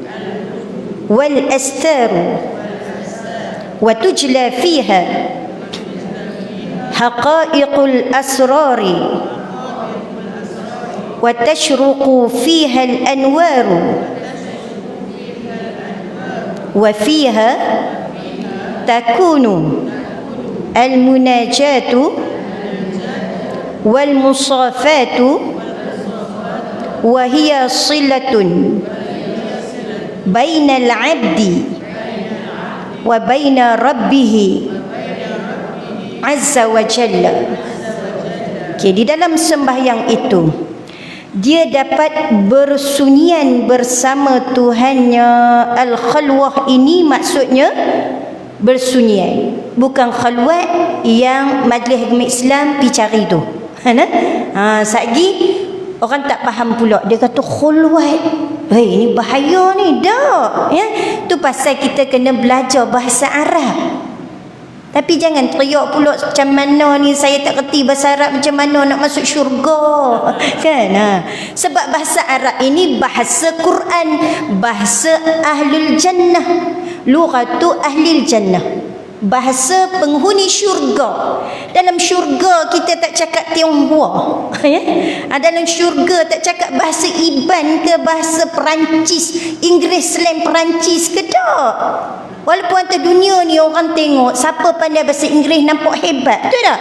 wal astaru wa tujla fiha haqa'iqul asrari wa tashruqu fiha al anwaru wa fiha takunu al munajatu wal musafatu wa hiya silatun bainal abdi wa baina rabbih azza wa jalla. Okay, di dalam sembahyang itu dia dapat bersunyian bersama Tuhannya. Al-khalwah ini maksudnya bersunyian, bukan khalwat yang majlis agama Islam pergi cari tu. Satgi orang tak faham pula, dia kata khulwat. Ini bahaya ni, dak, ya. Tu pasal kita kena belajar bahasa Arab. Tapi jangan teriak pula macam mana ni saya tak kerti bahasa Arab, macam mana nak masuk syurga kan. Sebab bahasa Arab ini bahasa Quran, bahasa ahlul jannah, lughatu ahlil jannah, bahasa penghuni syurga. Dalam syurga kita tak cakap Tionghoa, ya. Dalam syurga tak cakap bahasa Iban ke bahasa Perancis, Inggeris, slang Perancis ke, tak. Walaupun atas dunia ni orang tengok siapa pandai bahasa Inggeris nampak hebat, betul tak?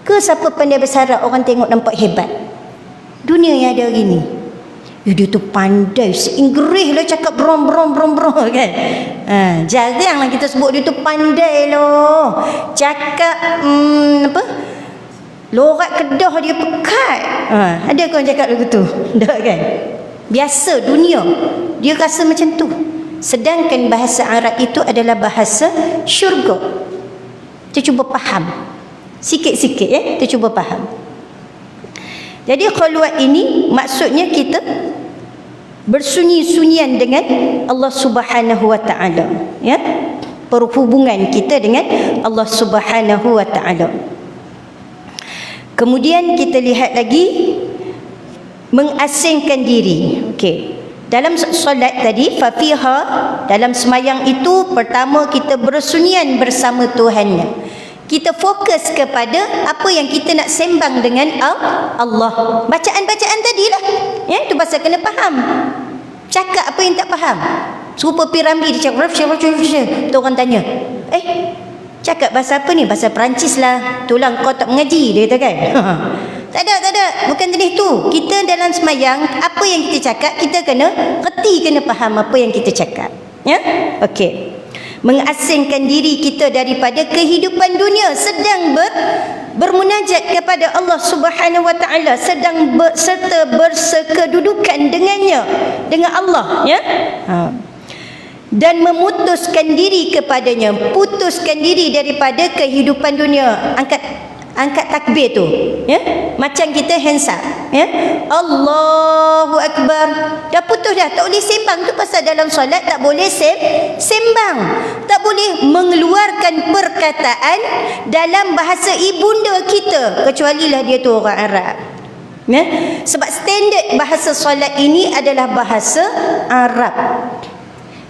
Ke siapa pandai bahasa Arab orang tengok nampak hebat? Dunia yang ada hari ni, dia tu pandai se-Inggeris lah, cakap brom kan. Jaranglah kita sebut dia tu pandai loh. Cakap apa? Lorat Kedah dia pekat. Ada kau cakap lagu tu? Tak kan? Biasa dunia dia rasa macam tu. Sedangkan bahasa Arab itu adalah bahasa syurga. Kita cuba faham sikit-sikit, ya. Kita cuba faham. Jadi khalwat ini maksudnya kita bersunyi-sunyian dengan Allah Subhanahu wa taala, ya. Perhubungan kita dengan Allah Subhanahu wa taala. Kemudian kita lihat lagi mengasingkan diri. Okey. Dalam solat tadi, fa fiha, dalam semayang itu pertama kita bersunyian bersama Tuhannya. Kita fokus kepada apa yang kita nak sembang dengan Allah. Bacaan-bacaan tadilah. Ya, itu pasal kena faham. Cakap apa yang tak faham. Serupa piramli dia cakap. Tu orang tanya, cakap bahasa apa ni? Bahasa Perancis lah. Itulah kau tak mengaji, dia kata kan. Tak ada. Bukan jenis tu. Kita dalam semayang, apa yang kita cakap, kita kena reti, kena faham apa yang kita cakap. Ya? Okey. Mengasingkan diri kita daripada kehidupan dunia, sedang bermunajat kepada Allah Subhanahu wa taala, sedang serta bersekedudukan dengannya, dengan Allah, ya. Dan memutuskan diri kepadanya, putuskan diri daripada kehidupan dunia. Angkat takbir tu, ya, macam kita hands up, ya, Allahu Akbar, dah putus dah, tak boleh sembang. Tu pasal dalam solat tak boleh sembang, tak boleh mengeluarkan perkataan dalam bahasa ibunda kita, kecuali lah dia tu orang Arab, ya, sebab standard bahasa solat ini adalah bahasa Arab.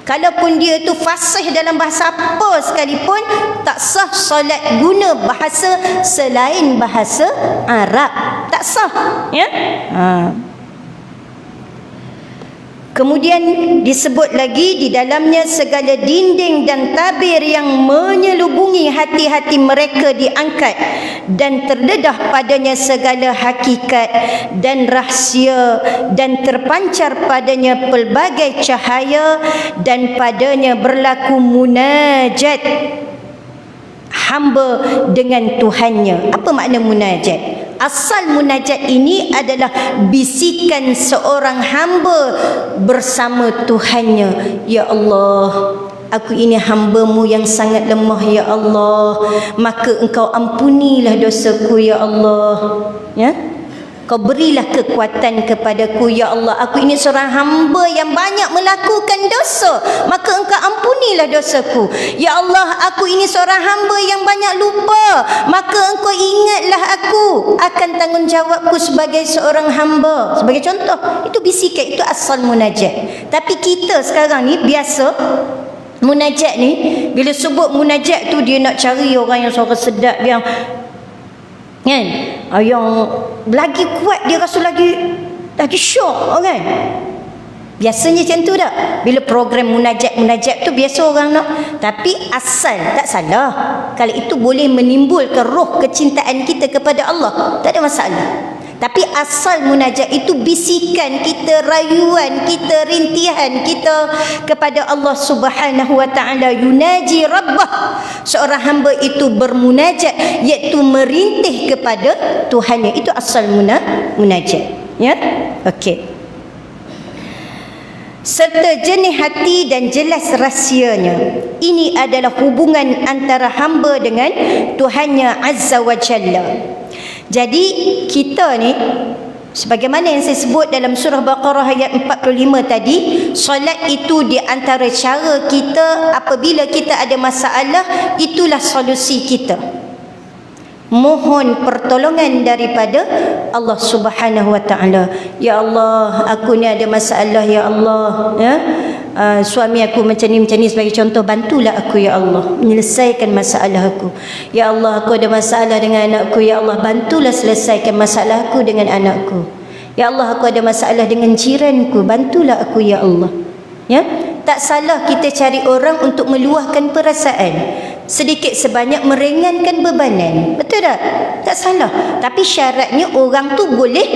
Kalaupun dia tu fasih dalam bahasa apa sekalipun, tak sah solat guna bahasa selain bahasa Arab. Tak sah, ya. Kemudian disebut lagi di dalamnya segala dinding dan tabir yang menyelubungi hati-hati mereka diangkat, dan terdedah padanya segala hakikat dan rahsia, dan terpancar padanya pelbagai cahaya, dan padanya berlaku munajat hamba dengan Tuhannya. Apa makna munajat? Asal munajat ini adalah bisikan seorang hamba bersama Tuhannya. Ya Allah, aku ini hamba-Mu yang sangat lemah, ya Allah, maka Engkau ampunilah dosaku, ya Allah, ya. Kau berilah kekuatan kepadaku, ya Allah. Aku ini seorang hamba yang banyak melakukan dosa, maka Engkau ampunilah dosaku. Ya Allah, aku ini seorang hamba yang banyak lupa, maka Engkau ingatlah aku akan tanggungjawabku sebagai seorang hamba. Sebagai contoh, itu bisikan, itu asal munajat. Tapi kita sekarang ni biasa munajat ni, bila sebut munajat tu dia nak cari orang yang suara sedap, yang kan, yang lagi kuat, dia rasa lagi syok, kan. Biasanya macam tu tak? Bila program munajat tu biasa orang nak. Tapi asal tak salah. Kalau itu boleh menimbulkan roh kecintaan kita kepada Allah, tak ada masalah. Tapi asal munajat itu bisikan kita, rayuan kita, rintihan kita kepada Allah Subhanahu wa taala. Yunaji rabbah, seorang hamba itu bermunajat, iaitu merintih kepada Tuhannya. Itu asal munajat, ya. Okey. Serta jernih hati dan jelas rahsianya. Ini adalah hubungan antara hamba dengan Tuhannya Azza wa Jalla. Jadi kita ni, sebagaimana yang saya sebut dalam surah Baqarah ayat 45 tadi, solat itu di antara cara kita apabila kita ada masalah, itulah solusi kita. Mohon pertolongan daripada Allah Subhanahu wa taala. Ya Allah, aku ni ada masalah, ya Allah, ya. Suami aku macam ni sebagai contoh, bantulah aku, ya Allah, menyelesaikan masalah aku. Ya Allah, aku ada masalah dengan anakku, ya Allah, bantulah selesaikan masalah aku dengan anakku. Ya Allah, aku ada masalah dengan jiranku, bantulah aku, ya Allah. Ya, tak salah kita cari orang untuk meluahkan perasaan, sedikit sebanyak meringankan bebanan. Betul tak? Tak salah. Tapi syaratnya orang tu boleh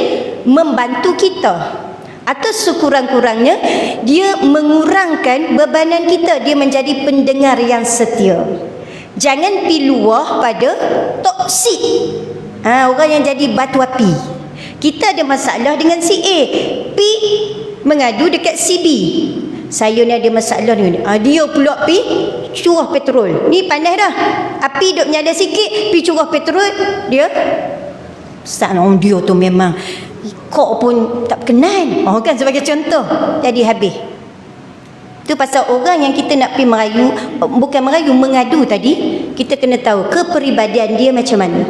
membantu kita, atau sekurang-kurangnya dia mengurangkan bebanan kita, dia menjadi pendengar yang setia. Jangan pi luah pada toksik, orang yang jadi batu api. Kita ada masalah dengan si A, pi mengadu dekat si B. Saya ni ada masalah ni, dia pula pi curah petrol. Ni panas dah, api duk menyala sikit, pi curah petrol, dia dia tu memang kok pun tak kenal, kan, sebagai contoh. Jadi habis. Itu pasal orang yang kita nak pergi merayu, bukan merayu, mengadu tadi, kita kena tahu kepribadian dia macam mana.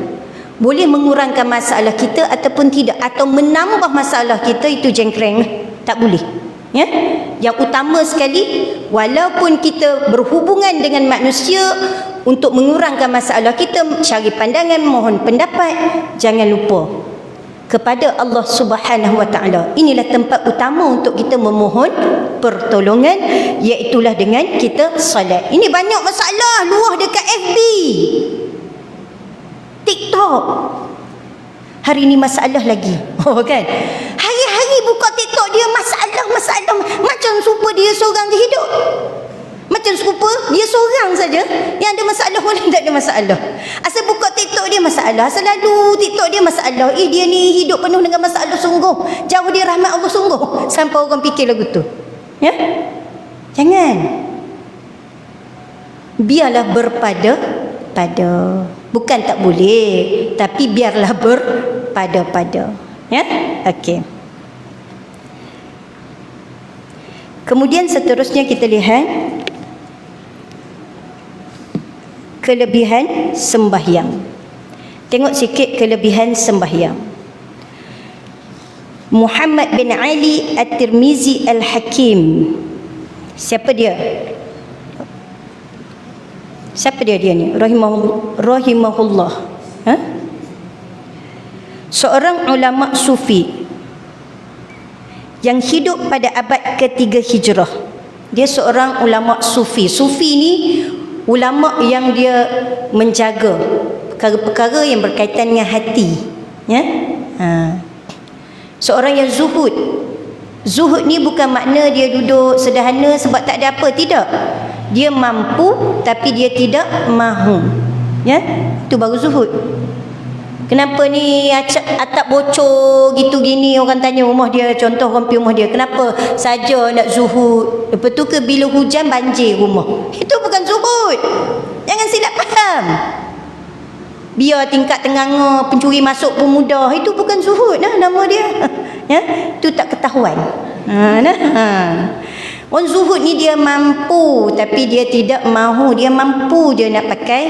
Boleh mengurangkan masalah kita ataupun tidak, atau menambah masalah kita, itu jengkreng. Tak boleh, ya. Yang utama sekali, walaupun kita berhubungan dengan manusia, untuk mengurangkan masalah kita, cari pandangan, mohon pendapat. Jangan lupa kepada Allah Subhanahu Wa Taala. Inilah tempat utama untuk kita memohon pertolongan, iaitulah dengan kita salat. Ini banyak masalah luah dekat FB, TikTok. Hari ni masalah lagi. Oh kan? Hari-hari buka TikTok dia masalah. Macam serupa dia seorang je hidup. Macam serupa dia seorang saja yang ada masalah, orang tak ada masalah. Asal buka TikTok dia masalah, asal lalu TikTok dia masalah. Dia ni hidup penuh dengan masalah sungguh. Jauh dia rahmat Allah sungguh. Sampai orang fikir lagu tu. Ya? Jangan. Biarlah berpada. Bukan tak boleh, tapi biarlah berpada. Ya? Okey. Kemudian seterusnya kita lihat kelebihan sembahyang. Tengok sikit kelebihan sembahyang. Muhammad bin Ali At-Tirmizi Al-Hakim. Siapa dia? Siapa dia ni? Rahimahullah. Ha? Seorang ulama sufi yang hidup pada abad ketiga Hijrah. Dia seorang ulama sufi. Sufi ni ulama yang dia menjaga perkara-perkara yang berkaitan dengan hati. Ya? Seorang yang zuhud. Zuhud ni bukan makna dia duduk sederhana sebab tak ada apa. Tidak. Dia mampu tapi dia tidak mahu. Ya? Itu baru zuhud. Kenapa ni atap bocor gitu gini, orang tanya rumah dia, contoh orang pergi rumah dia, kenapa saja nak zuhud? Lepas tu ke bila hujan banjir rumah. Itu bukan zuhud. Jangan silap faham. Biar tingkat tenganga pencuri masuk pun mudah. Itu bukan zuhud nama dia. Ya? Itu tak ketahuan. Orang zuhud ni dia mampu tapi dia tidak mahu. Dia mampu je nak pakai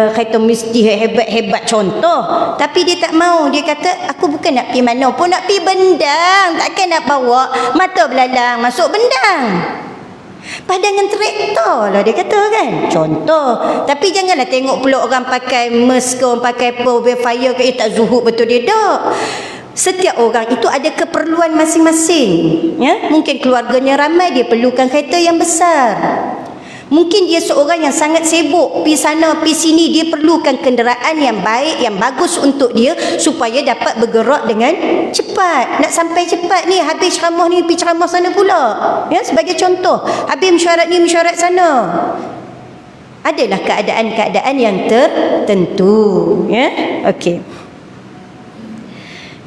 kata mesti hebat-hebat contoh, tapi dia tak mahu. Dia kata aku bukan nak pergi mana pun, nak pergi bendang, takkan nak bawa mata belalang masuk bendang. Padangan traktor lah dia kata kan, contoh. Tapi janganlah tengok pula orang pakai mes ke, orang pakai fire ke, tak zuhud betul dia tak. Setiap orang itu ada keperluan masing-masing. Ya? Mungkin keluarganya ramai, dia perlukan kereta yang besar. Mungkin dia seorang yang sangat sibuk, pergi sana, pergi sini, dia perlukan kenderaan yang baik, yang bagus untuk dia supaya dapat bergerak dengan cepat. Nak sampai cepat ni, habis ceramah ni, pergi ceramah sana pula. Ya? Sebagai contoh, habis mesyuarat ni, mesyuarat sana. Adalah keadaan-keadaan yang tertentu. Ya? Okey.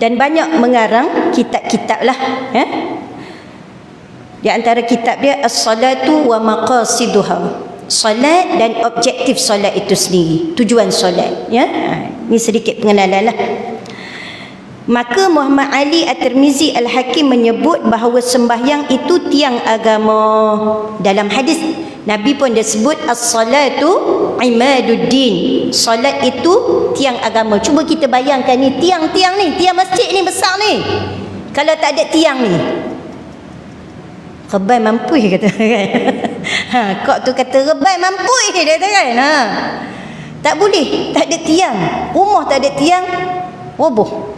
Dan banyak mengarang kitab-kitab lah. Ya? Di antara kitab dia As-Salatu wa Maqasiduha. Salat dan objektif solat itu sendiri. Tujuan solat. Ya? Ini sedikit pengenalan lah. Maka Muhammad Ali At-Tirmizi Al-Hakim menyebut bahawa sembahyang itu tiang agama. Dalam hadis Nabi pun dia sebut as-salatu imaduddin. Salat itu tiang agama. Cuba kita bayangkan ni tiang-tiang ni, tiang masjid ni besar ni. Kalau tak ada tiang ni, rebai mampu kata kan. Kok tu kata rebai mampu dia kata kan. Tak boleh, tak ada tiang. Rumah tak ada tiang, roboh.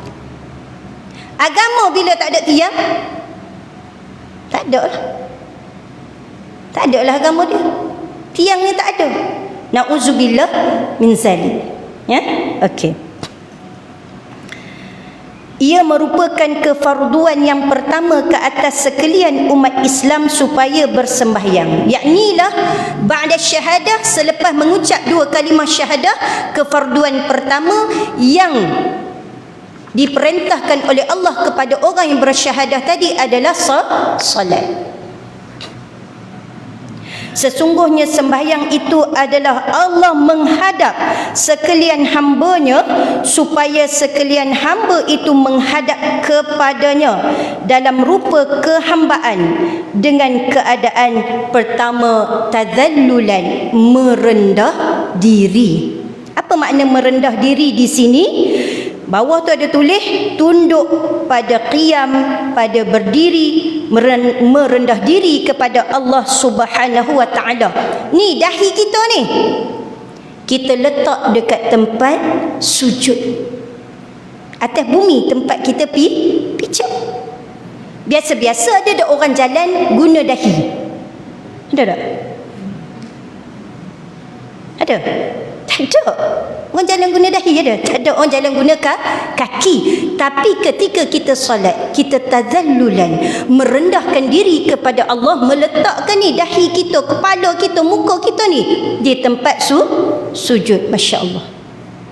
Agama bila tak ada tiang, tak ada lah. Tak ada lah agama dia. Tiangnya tak ada. Na'udzubillah min zalik. Ya? Okey. Ia merupakan kefarduan yang pertama ke atas sekalian umat Islam supaya bersembahyang. Yaknilah ba'da syahadah, selepas mengucap dua kalimah syahadah, kefarduan pertama yang diperintahkan oleh Allah kepada orang yang bersyahadah tadi adalah salat. Sesungguhnya sembahyang itu adalah Allah menghadap sekalian hamba-Nya supaya sekalian hamba itu menghadap kepadanya dalam rupa kehambaan dengan keadaan pertama tadhallulan, merendah diri. Apa makna merendah diri di sini? Bawah tu ada tulis tunduk pada qiyam, pada berdiri, merendah diri kepada Allah Subhanahu wa taala. Ni dahi kita ni. kita letak dekat tempat sujud. Atas bumi tempat kita pijak. Biasa-biasa ada orang jalan guna dahi. Ada tak? Ada? Tak ada. Orang jalan guna dahi ada? Tak ada. Orang jalan guna kaki. Tapi ketika kita solat, kita tazallulan, merendahkan diri kepada Allah, meletakkan ni dahi kita, kepala kita, muka kita ni di tempat sujud. Masya Allah.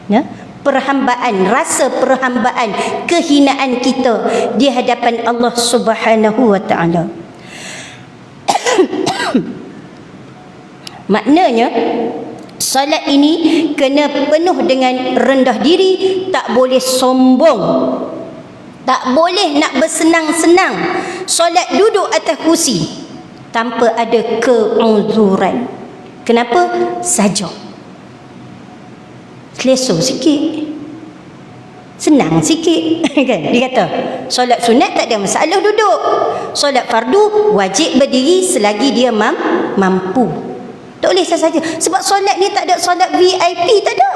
Ya? Perhambaan, rasa perhambaan, kehinaan kita di hadapan Allah Subhanahu wa taala. Maknanya solat ini kena penuh dengan rendah diri, tak boleh sombong, tak boleh nak bersenang-senang. Solat duduk atas kursi tanpa ada keuzuran. Kenapa? Saja. Selesa sikit, senang sikit. Kan? Dia kata solat sunat tak ada masalah duduk, solat fardu wajib berdiri selagi dia mampu. Tak boleh saja. Sebab solat ni tak ada solat VIP, tak ada.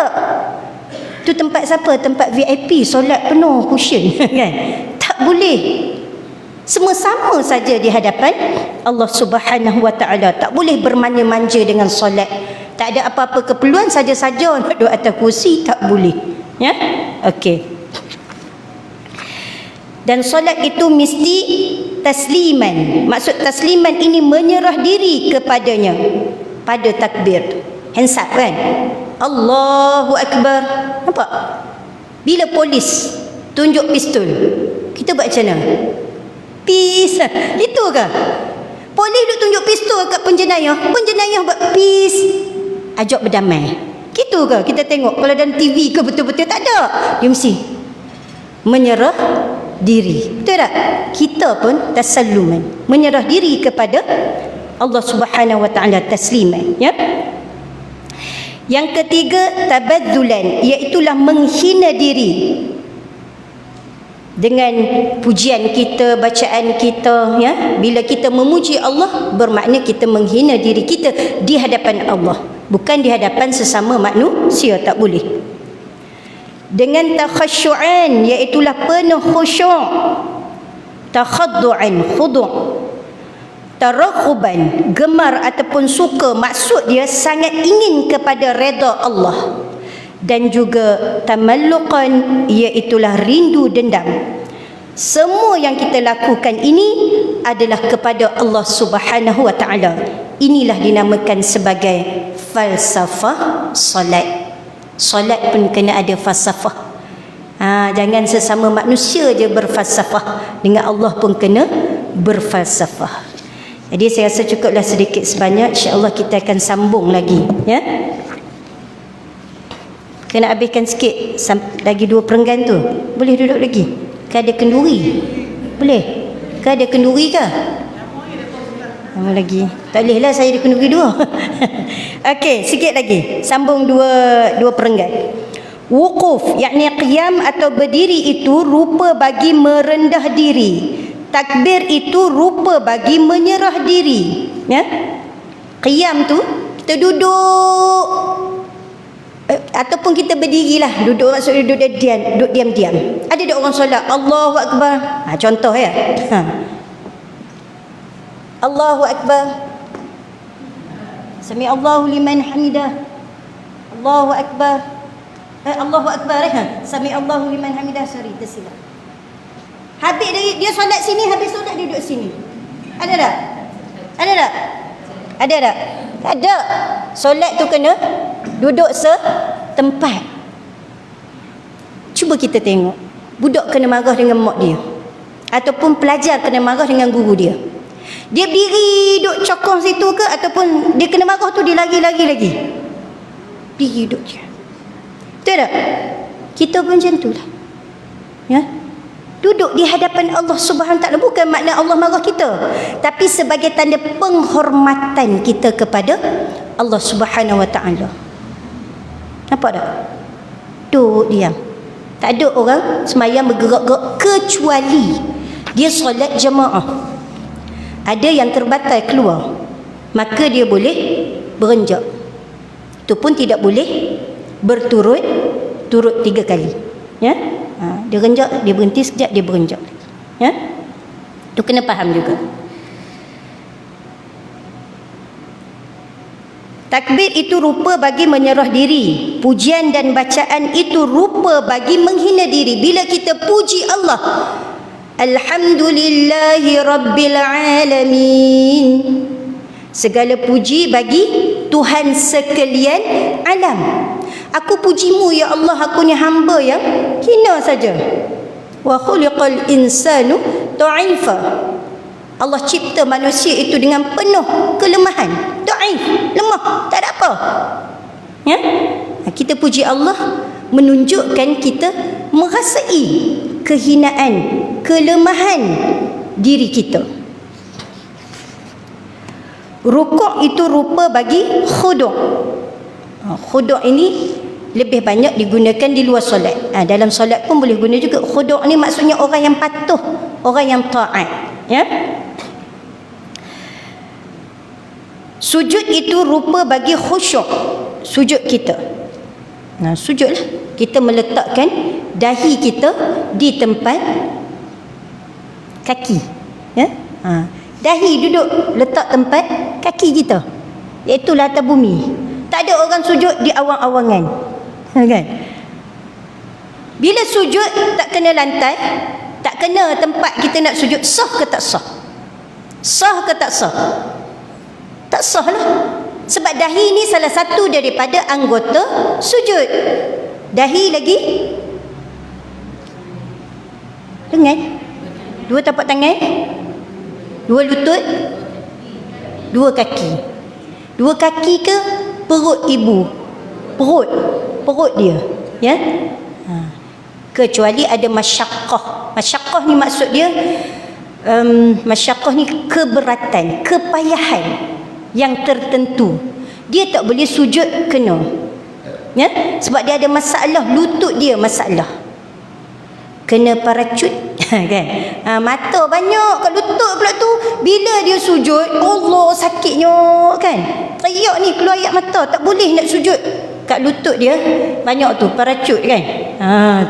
Tu tempat siapa? Tempat VIP, solat penuh cushion. Kan? Tak boleh. Semua sama saja di hadapan Allah Subhanahu wa taala. Tak boleh bermanja-manja dengan solat. Tak ada apa-apa keperluan, saja-saja nak duduk atas kursi, tak boleh. Ya? Okey. Dan solat itu mesti tasliman. Maksud tasliman ini menyerah diri kepadanya pada takbir. Hands up kan? Allahu Akbar. Nampak? Bila polis tunjuk pistol, kita buat macam mana? Peace. Itu ke? Polis duk tunjuk pistol kat penjenayah, penjenayah buat peace, ajak berdamai. Gitu ke kita tengok? Kalau dalam TV ke betul-betul? Tak ada. Dia mesti menyerah diri. Betul tak? Kita pun tasalluman, menyerah diri kepada Allah Subhanahu wa taala, tasliman. Ya. Yang ketiga, tabadzulan, iaitulah menghina diri dengan pujian kita, bacaan kita. Ya. Bila kita memuji Allah, bermakna kita menghina diri kita di hadapan Allah, bukan di hadapan sesama manusia. Tak boleh. Dengan takhasyu'an, iaitulah penuh khusyuk, takhaddu'an, khudu', tarakhuban, gemar ataupun suka, maksud dia sangat ingin kepada redha Allah. Dan juga tamalluqan, iaitulah rindu dendam. Semua yang kita lakukan ini adalah kepada Allah Subhanahu wa taala. Inilah dinamakan sebagai falsafah solat. Solat pun kena ada falsafah. Jangan sesama manusia je berfalsafah, dengan Allah pun kena berfalsafah. Jadi saya rasa cukuplah sedikit sebanyak. InsyaAllah kita akan sambung lagi. Ya. Kena habiskan sikit lagi 2 perenggan tu. Boleh duduk lagi? Ke ada kenduri? Boleh? Ke ada kenduri ke? Lama lagi. Tak boleh lah saya ada kenduri 2. Okey, sikit lagi. Sambung dua perenggan. Wukuf, yakni qiyam atau berdiri itu rupa bagi merendah diri. Takbir itu rupa bagi menyerah diri. Ya? Qiyam tu kita duduk, ataupun kita berdirilah. Duduk maksudnya duduk diam-diam. Ada tak orang solat Allahu Akbar? Contoh ya. Allahu Akbar. Sami Allahu liman hamidah. Allahu Akbar. Allahu Akbar. Sami Allahu liman hamidah. Sorry, tersilap. Habis dia solat sini, habis solat dia duduk sini. Ada tak? Ada tak? Ada tak? Tak ada. Solat tu kena duduk setempat. Cuba kita tengok. Budak kena marah dengan mak dia, ataupun pelajar kena marah dengan guru dia. Dia biri duduk cokong situ ke, ataupun dia kena marah tu dia lagi. Biri duduk je. Betul tak? Kita pun macam tu lah. Ya? Duduk di hadapan Allah Subhanahu wa taala, bukan makna Allah marah kita, tapi sebagai tanda penghormatan kita kepada Allah Subhanahu wa taala. Nampak tak? Duduk diam. Tak ada orang sembahyang bergerak-gerak kecuali dia solat jemaah. Ada yang terbatal keluar, maka dia boleh berenjak. Itu pun tidak boleh berturut-turut 3 kali. Ya? Dia renjak, dia berhenti sekejap, dia berenjak. Ya? Itu kena faham juga. Takbir itu rupa bagi menyerah diri. Pujian dan bacaan itu rupa bagi menghina diri. Bila kita puji Allah, Alhamdulillahi Rabbil Alamin, segala puji bagi Tuhan sekalian alam. Aku pujimu ya Allah, aku ni hamba yang hina saja. Wa khuliqal insanu dha'ifa. Allah cipta manusia itu dengan penuh kelemahan. Dhaif, lemah, tak ada apa. Ya? Kita puji Allah menunjukkan kita merasai kehinaan, kelemahan diri kita. Rukuk itu rupa bagi khuduk. Khuduk ini lebih banyak digunakan di luar solat. Dalam solat pun boleh guna juga. Khuduk ni maksudnya orang yang patuh, orang yang taat. Ya? Sujud itu rupa bagi khusyuk. Sujud kita. Sujudlah. Kita meletakkan dahi kita di tempat kaki. Ya? Dahi duduk letak tempat kaki kita, iaitu atas bumi. Tak ada orang sujud di awang-awangan. Kan? Bila sujud tak kena lantai, tak kena tempat kita nak sujud, sah ke tak sah? Sah ke tak sah? Tak sah lah. Sebab dahi ni salah satu daripada anggota sujud. Dahi lagi lengan, 2 tapak tangan, 2 lutut, 2 kaki. 2 kaki ke perut ibu? Perut dia. Ya? Kecuali ada masyaqqah. Masyaqqah ni maksud dia masyaqqah ni keberatan, kepayahan yang tertentu. Dia tak boleh sujud kena. Ya? Sebab dia ada masalah lutut dia, masalah. Kena paracut. Kan? Mata banyak kat lutut pula tu. Bila dia sujud, Allah sakitnya kan. Teriak ni keluar air mata, tak boleh nak sujud. Kat lutut dia banyak tu paracut kan.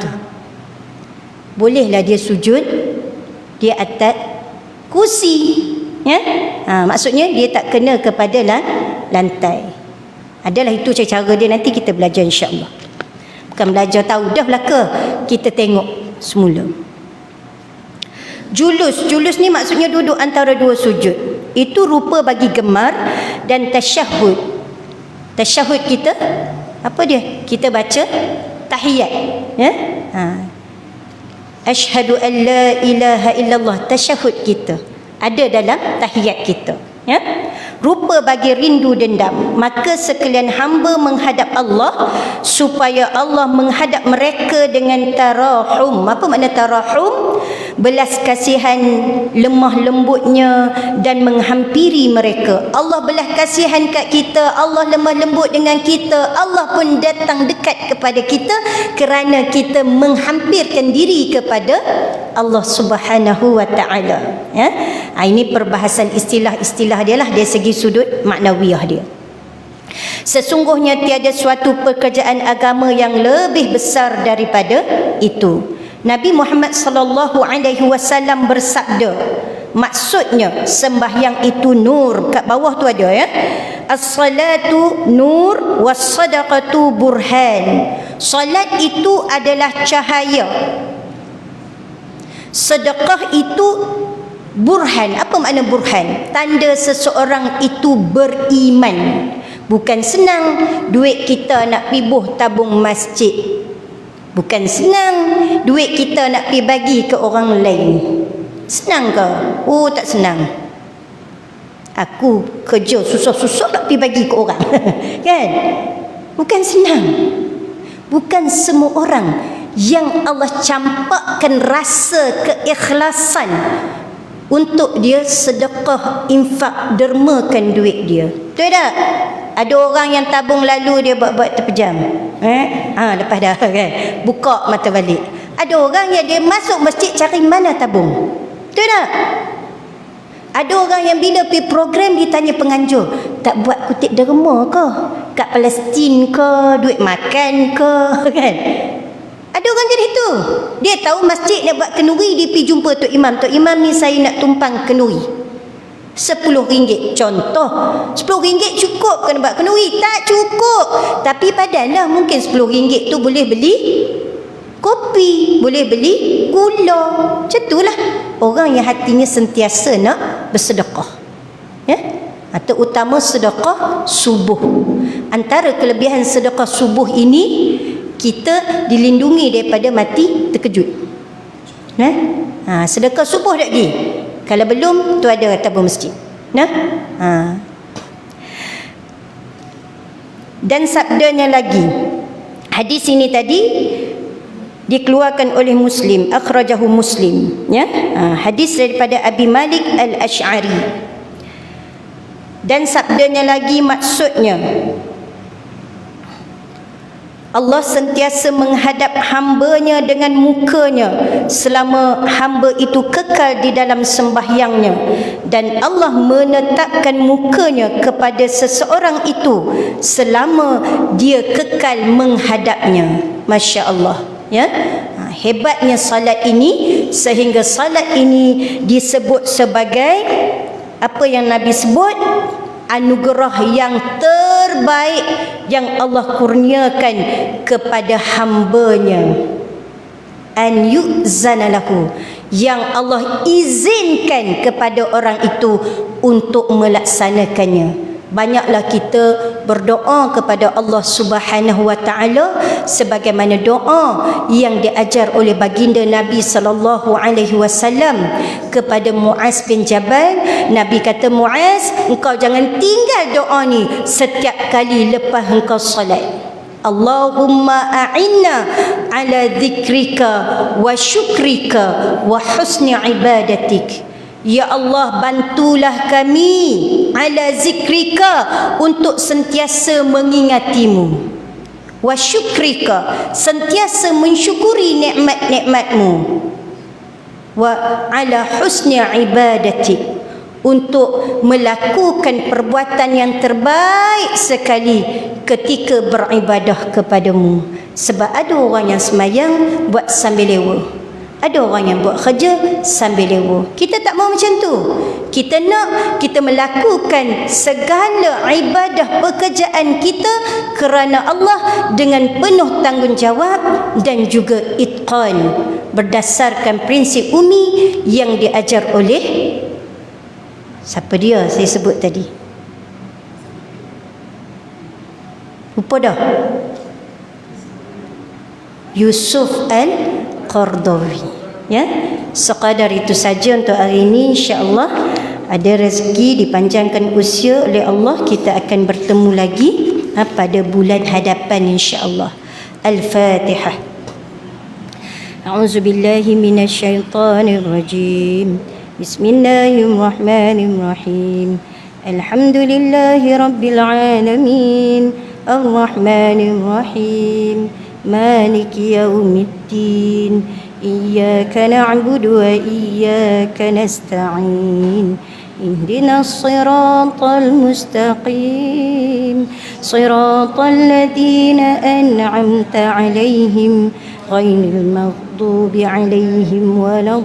Tu. Bolehlah dia sujud di atas kursi. Ya? Maksudnya dia tak kena kepada lantai. Adalah itu cara dia, nanti kita belajar insya-Allah. Bukan belajar tahu dah belaka, kita tengok semula. Julus ni maksudnya duduk antara 2 sujud. Itu rupa bagi gemar dan tasyahud. Tasyahud kita apa dia? Kita baca tahiyat, ya? Asyhadu an la ilaha illallah, tasyahud kita ada dalam tahiyat kita. Ya? Rupa bagi rindu dendam. Maka sekalian hamba menghadap Allah, supaya Allah menghadap mereka dengan tarahum. Apa makna tarahum? Belas kasihan, lemah lembutnya dan menghampiri mereka. Allah belas kasihan kat kita, Allah lemah lembut dengan kita, Allah pun datang dekat kepada kita kerana kita menghampirkan diri kepada Allah Subhanahu wa taala. Ya? Ini perbahasan istilah-istilah dia lah dari segi sudut maknawiyah dia. Sesungguhnya tiada suatu pekerjaan agama yang lebih besar daripada itu. Nabi Muhammad sallallahu alaihi wasallam bersabda, maksudnya sembahyang itu nur. Kat bawah tu ada ya. As-salatu nur was-sadaqatu burhan. Salat itu adalah cahaya. Sedekah itu burhan. Apa makna burhan? Tanda seseorang itu beriman. Bukan senang duit kita nak pibuh tabung masjid. Bukan senang duit kita nak pi bagi ke orang lain. Senang ke? Oh, tak senang. Aku kerja susah-susah nak pi bagi ke orang. Kan? Bukan senang. Bukan semua orang yang Allah campakkan rasa keikhlasan untuk dia sedekah, infak, dermakan duit dia. Betul tak? Ada orang yang tabung lalu dia buat-buat terpejam. Lepas dah kan, buka mata balik. Ada orang yang dia masuk masjid cari mana tabung. Betul tak? Ada orang yang bila pergi program ditanya penganjur, tak buat kutip derma ke? Kat Palestin ke? Duit makan ke? Kan? Ada orang jadi tu. Dia tahu masjid nak buat kenduri, dia pergi jumpa Tok Imam. Tok Imam ni saya nak tumpang kenduri. RM10. Contoh, RM10 cukup kena buat kenduri? Tak cukup. Tapi padanlah mungkin RM10 tu boleh beli kopi, boleh beli gula. Macam itulah orang yang hatinya sentiasa nak bersedekah. Ya? Terutama sedekah subuh. Antara kelebihan sedekah subuh ini, kita dilindungi daripada mati terkejut. Sedekah subuh tak pergi? Kalau belum, tu ada tabung masjid. Dan sabdanya lagi, hadis ini tadi dikeluarkan oleh Muslim, akhrajahu Muslim, ya. Hadis daripada Abi Malik Al-Asy'ari. Dan sabdanya lagi, maksudnya Allah sentiasa menghadap hambanya dengan mukanya selama hamba itu kekal di dalam sembahyangnya, dan Allah menetapkan mukanya kepada seseorang itu selama dia kekal menghadapnya. Masya Allah, ya. Hebatnya salat ini, sehingga salat ini disebut sebagai apa yang Nabi sebut, anugerah yang terbaik yang Allah kurniakan kepada hambanya. An yu'zana lahu, yang Allah izinkan kepada orang itu untuk melaksanakannya. Banyaklah kita berdoa kepada Allah Subhanahu wa taala sebagaimana doa yang diajar oleh baginda Nabi sallallahu alaihi wasallam kepada Muaz bin Jabal. Nabi kata, Muaz, engkau jangan tinggal doa ni setiap kali lepas engkau solat. Allahumma a'inna ala dzikrika wa syukrika wa husni ibadatik. Ya Allah, bantulah kami ala zikrika, untuk sentiasa mengingatimu, wa syukrika, sentiasa mensyukuri nikmat-nikmatmu, wa ala husni ibadatik, untuk melakukan perbuatan yang terbaik sekali ketika beribadah kepadamu. Sebab ada orang yang semayang buat sambil lewa, ada orang yang buat kerja sambil lewa. Kita tak mau macam tu. Kita nak kita melakukan segala ibadah pekerjaan kita kerana Allah dengan penuh tanggungjawab dan juga itqan, berdasarkan prinsip umi yang diajar oleh siapa dia saya sebut tadi? Lupa dah. Yusuf Al-Qaradawi. Ya, sekadar itu saja untuk hari ini. InsyaAllah ada rezeki, dipanjangkan usia oleh Allah, kita akan bertemu lagi pada bulan hadapan insyaAllah. Al-Fatihah. A'udzubillahi minasyaitanirrajim. Bismillahirrahmanirrahim. Alhamdulillahi rabbil alamin. Ar-Rahmanirrahim. Maliki yaumiddin. Iyyaka na'budu wa iyyaka nasta'in. Ihdinas siratal mustaqim. Siratal ladzina an'amta 'alaihim ghairil maghdubi 'alaihim waladdallin.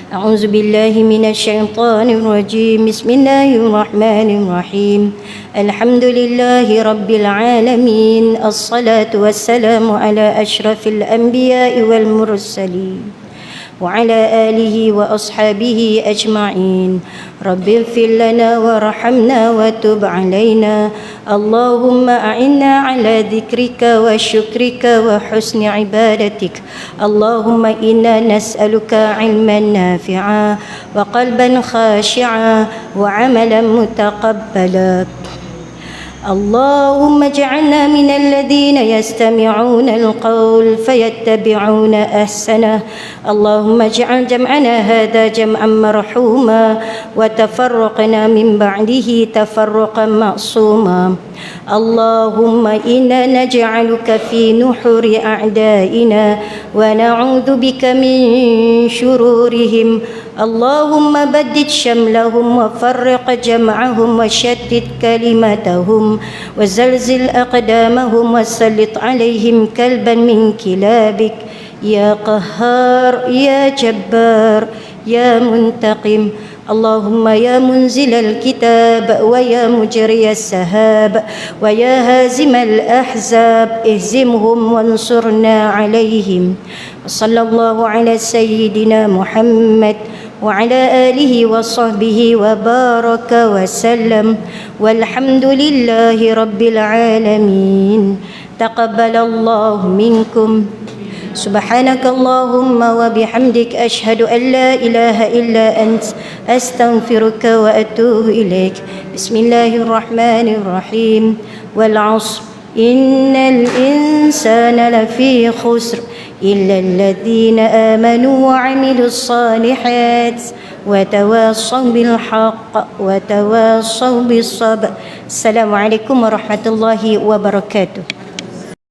A'udzu billahi minasyaitonir rajim. Bismillahirrahmanirrahim. Alhamdulillahi rabbil alamin. Assalatu wassalamu ala asyrafil anbiya'i wal mursalin wa ala alihi wa ashabihi ajma'in. Rabbil ighfir lana warhamna wa tub alaina. Allahumma a'inna ala dzikrika wa syukrika wa husni ibadatik. Allahumma inna nas'aluka ilman nafi'a wa qalban khashi'a wa amalan mutaqabbala. اللهم اجعلنا من الذين يستمعون القول فيتبعون أحسنه. اللهم اجعل جمعنا هذا جمعا مرحوما وتفرقنا من بعده تفرقا معصوما. اللهم إنا نجعلك في نحور أعدائنا ونعوذ بك من شرورهم. اللهم بدد شملهم وفرق جمعهم وشتت كلمتهم وزلزل أقدامهم وسلط عليهم كلبا من كلابك يا قهار يا جبار يا منتقم. اللهم يا منزل الكتاب ويا مجري السحاب ويا هازم الأحزاب اهزمهم وانصرنا عليهم. وصلى الله على سيدنا محمد وعلى آله وصحبه وبارك وسلم والحمد لله رب العالمين. تقبل الله منكم. سبحانك اللهم وبحمدك أشهد أن لا إله إلا أنت أستغفرك وأتوب إليك. بسم الله الرحمن الرحيم. والعصر إن الإنسان لفي خسر إلا الذين آمنوا وعملوا الصالحات وتواصوا بالحق وتواصوا بالصبر. السلام عليكم ورحمة الله وبركاته.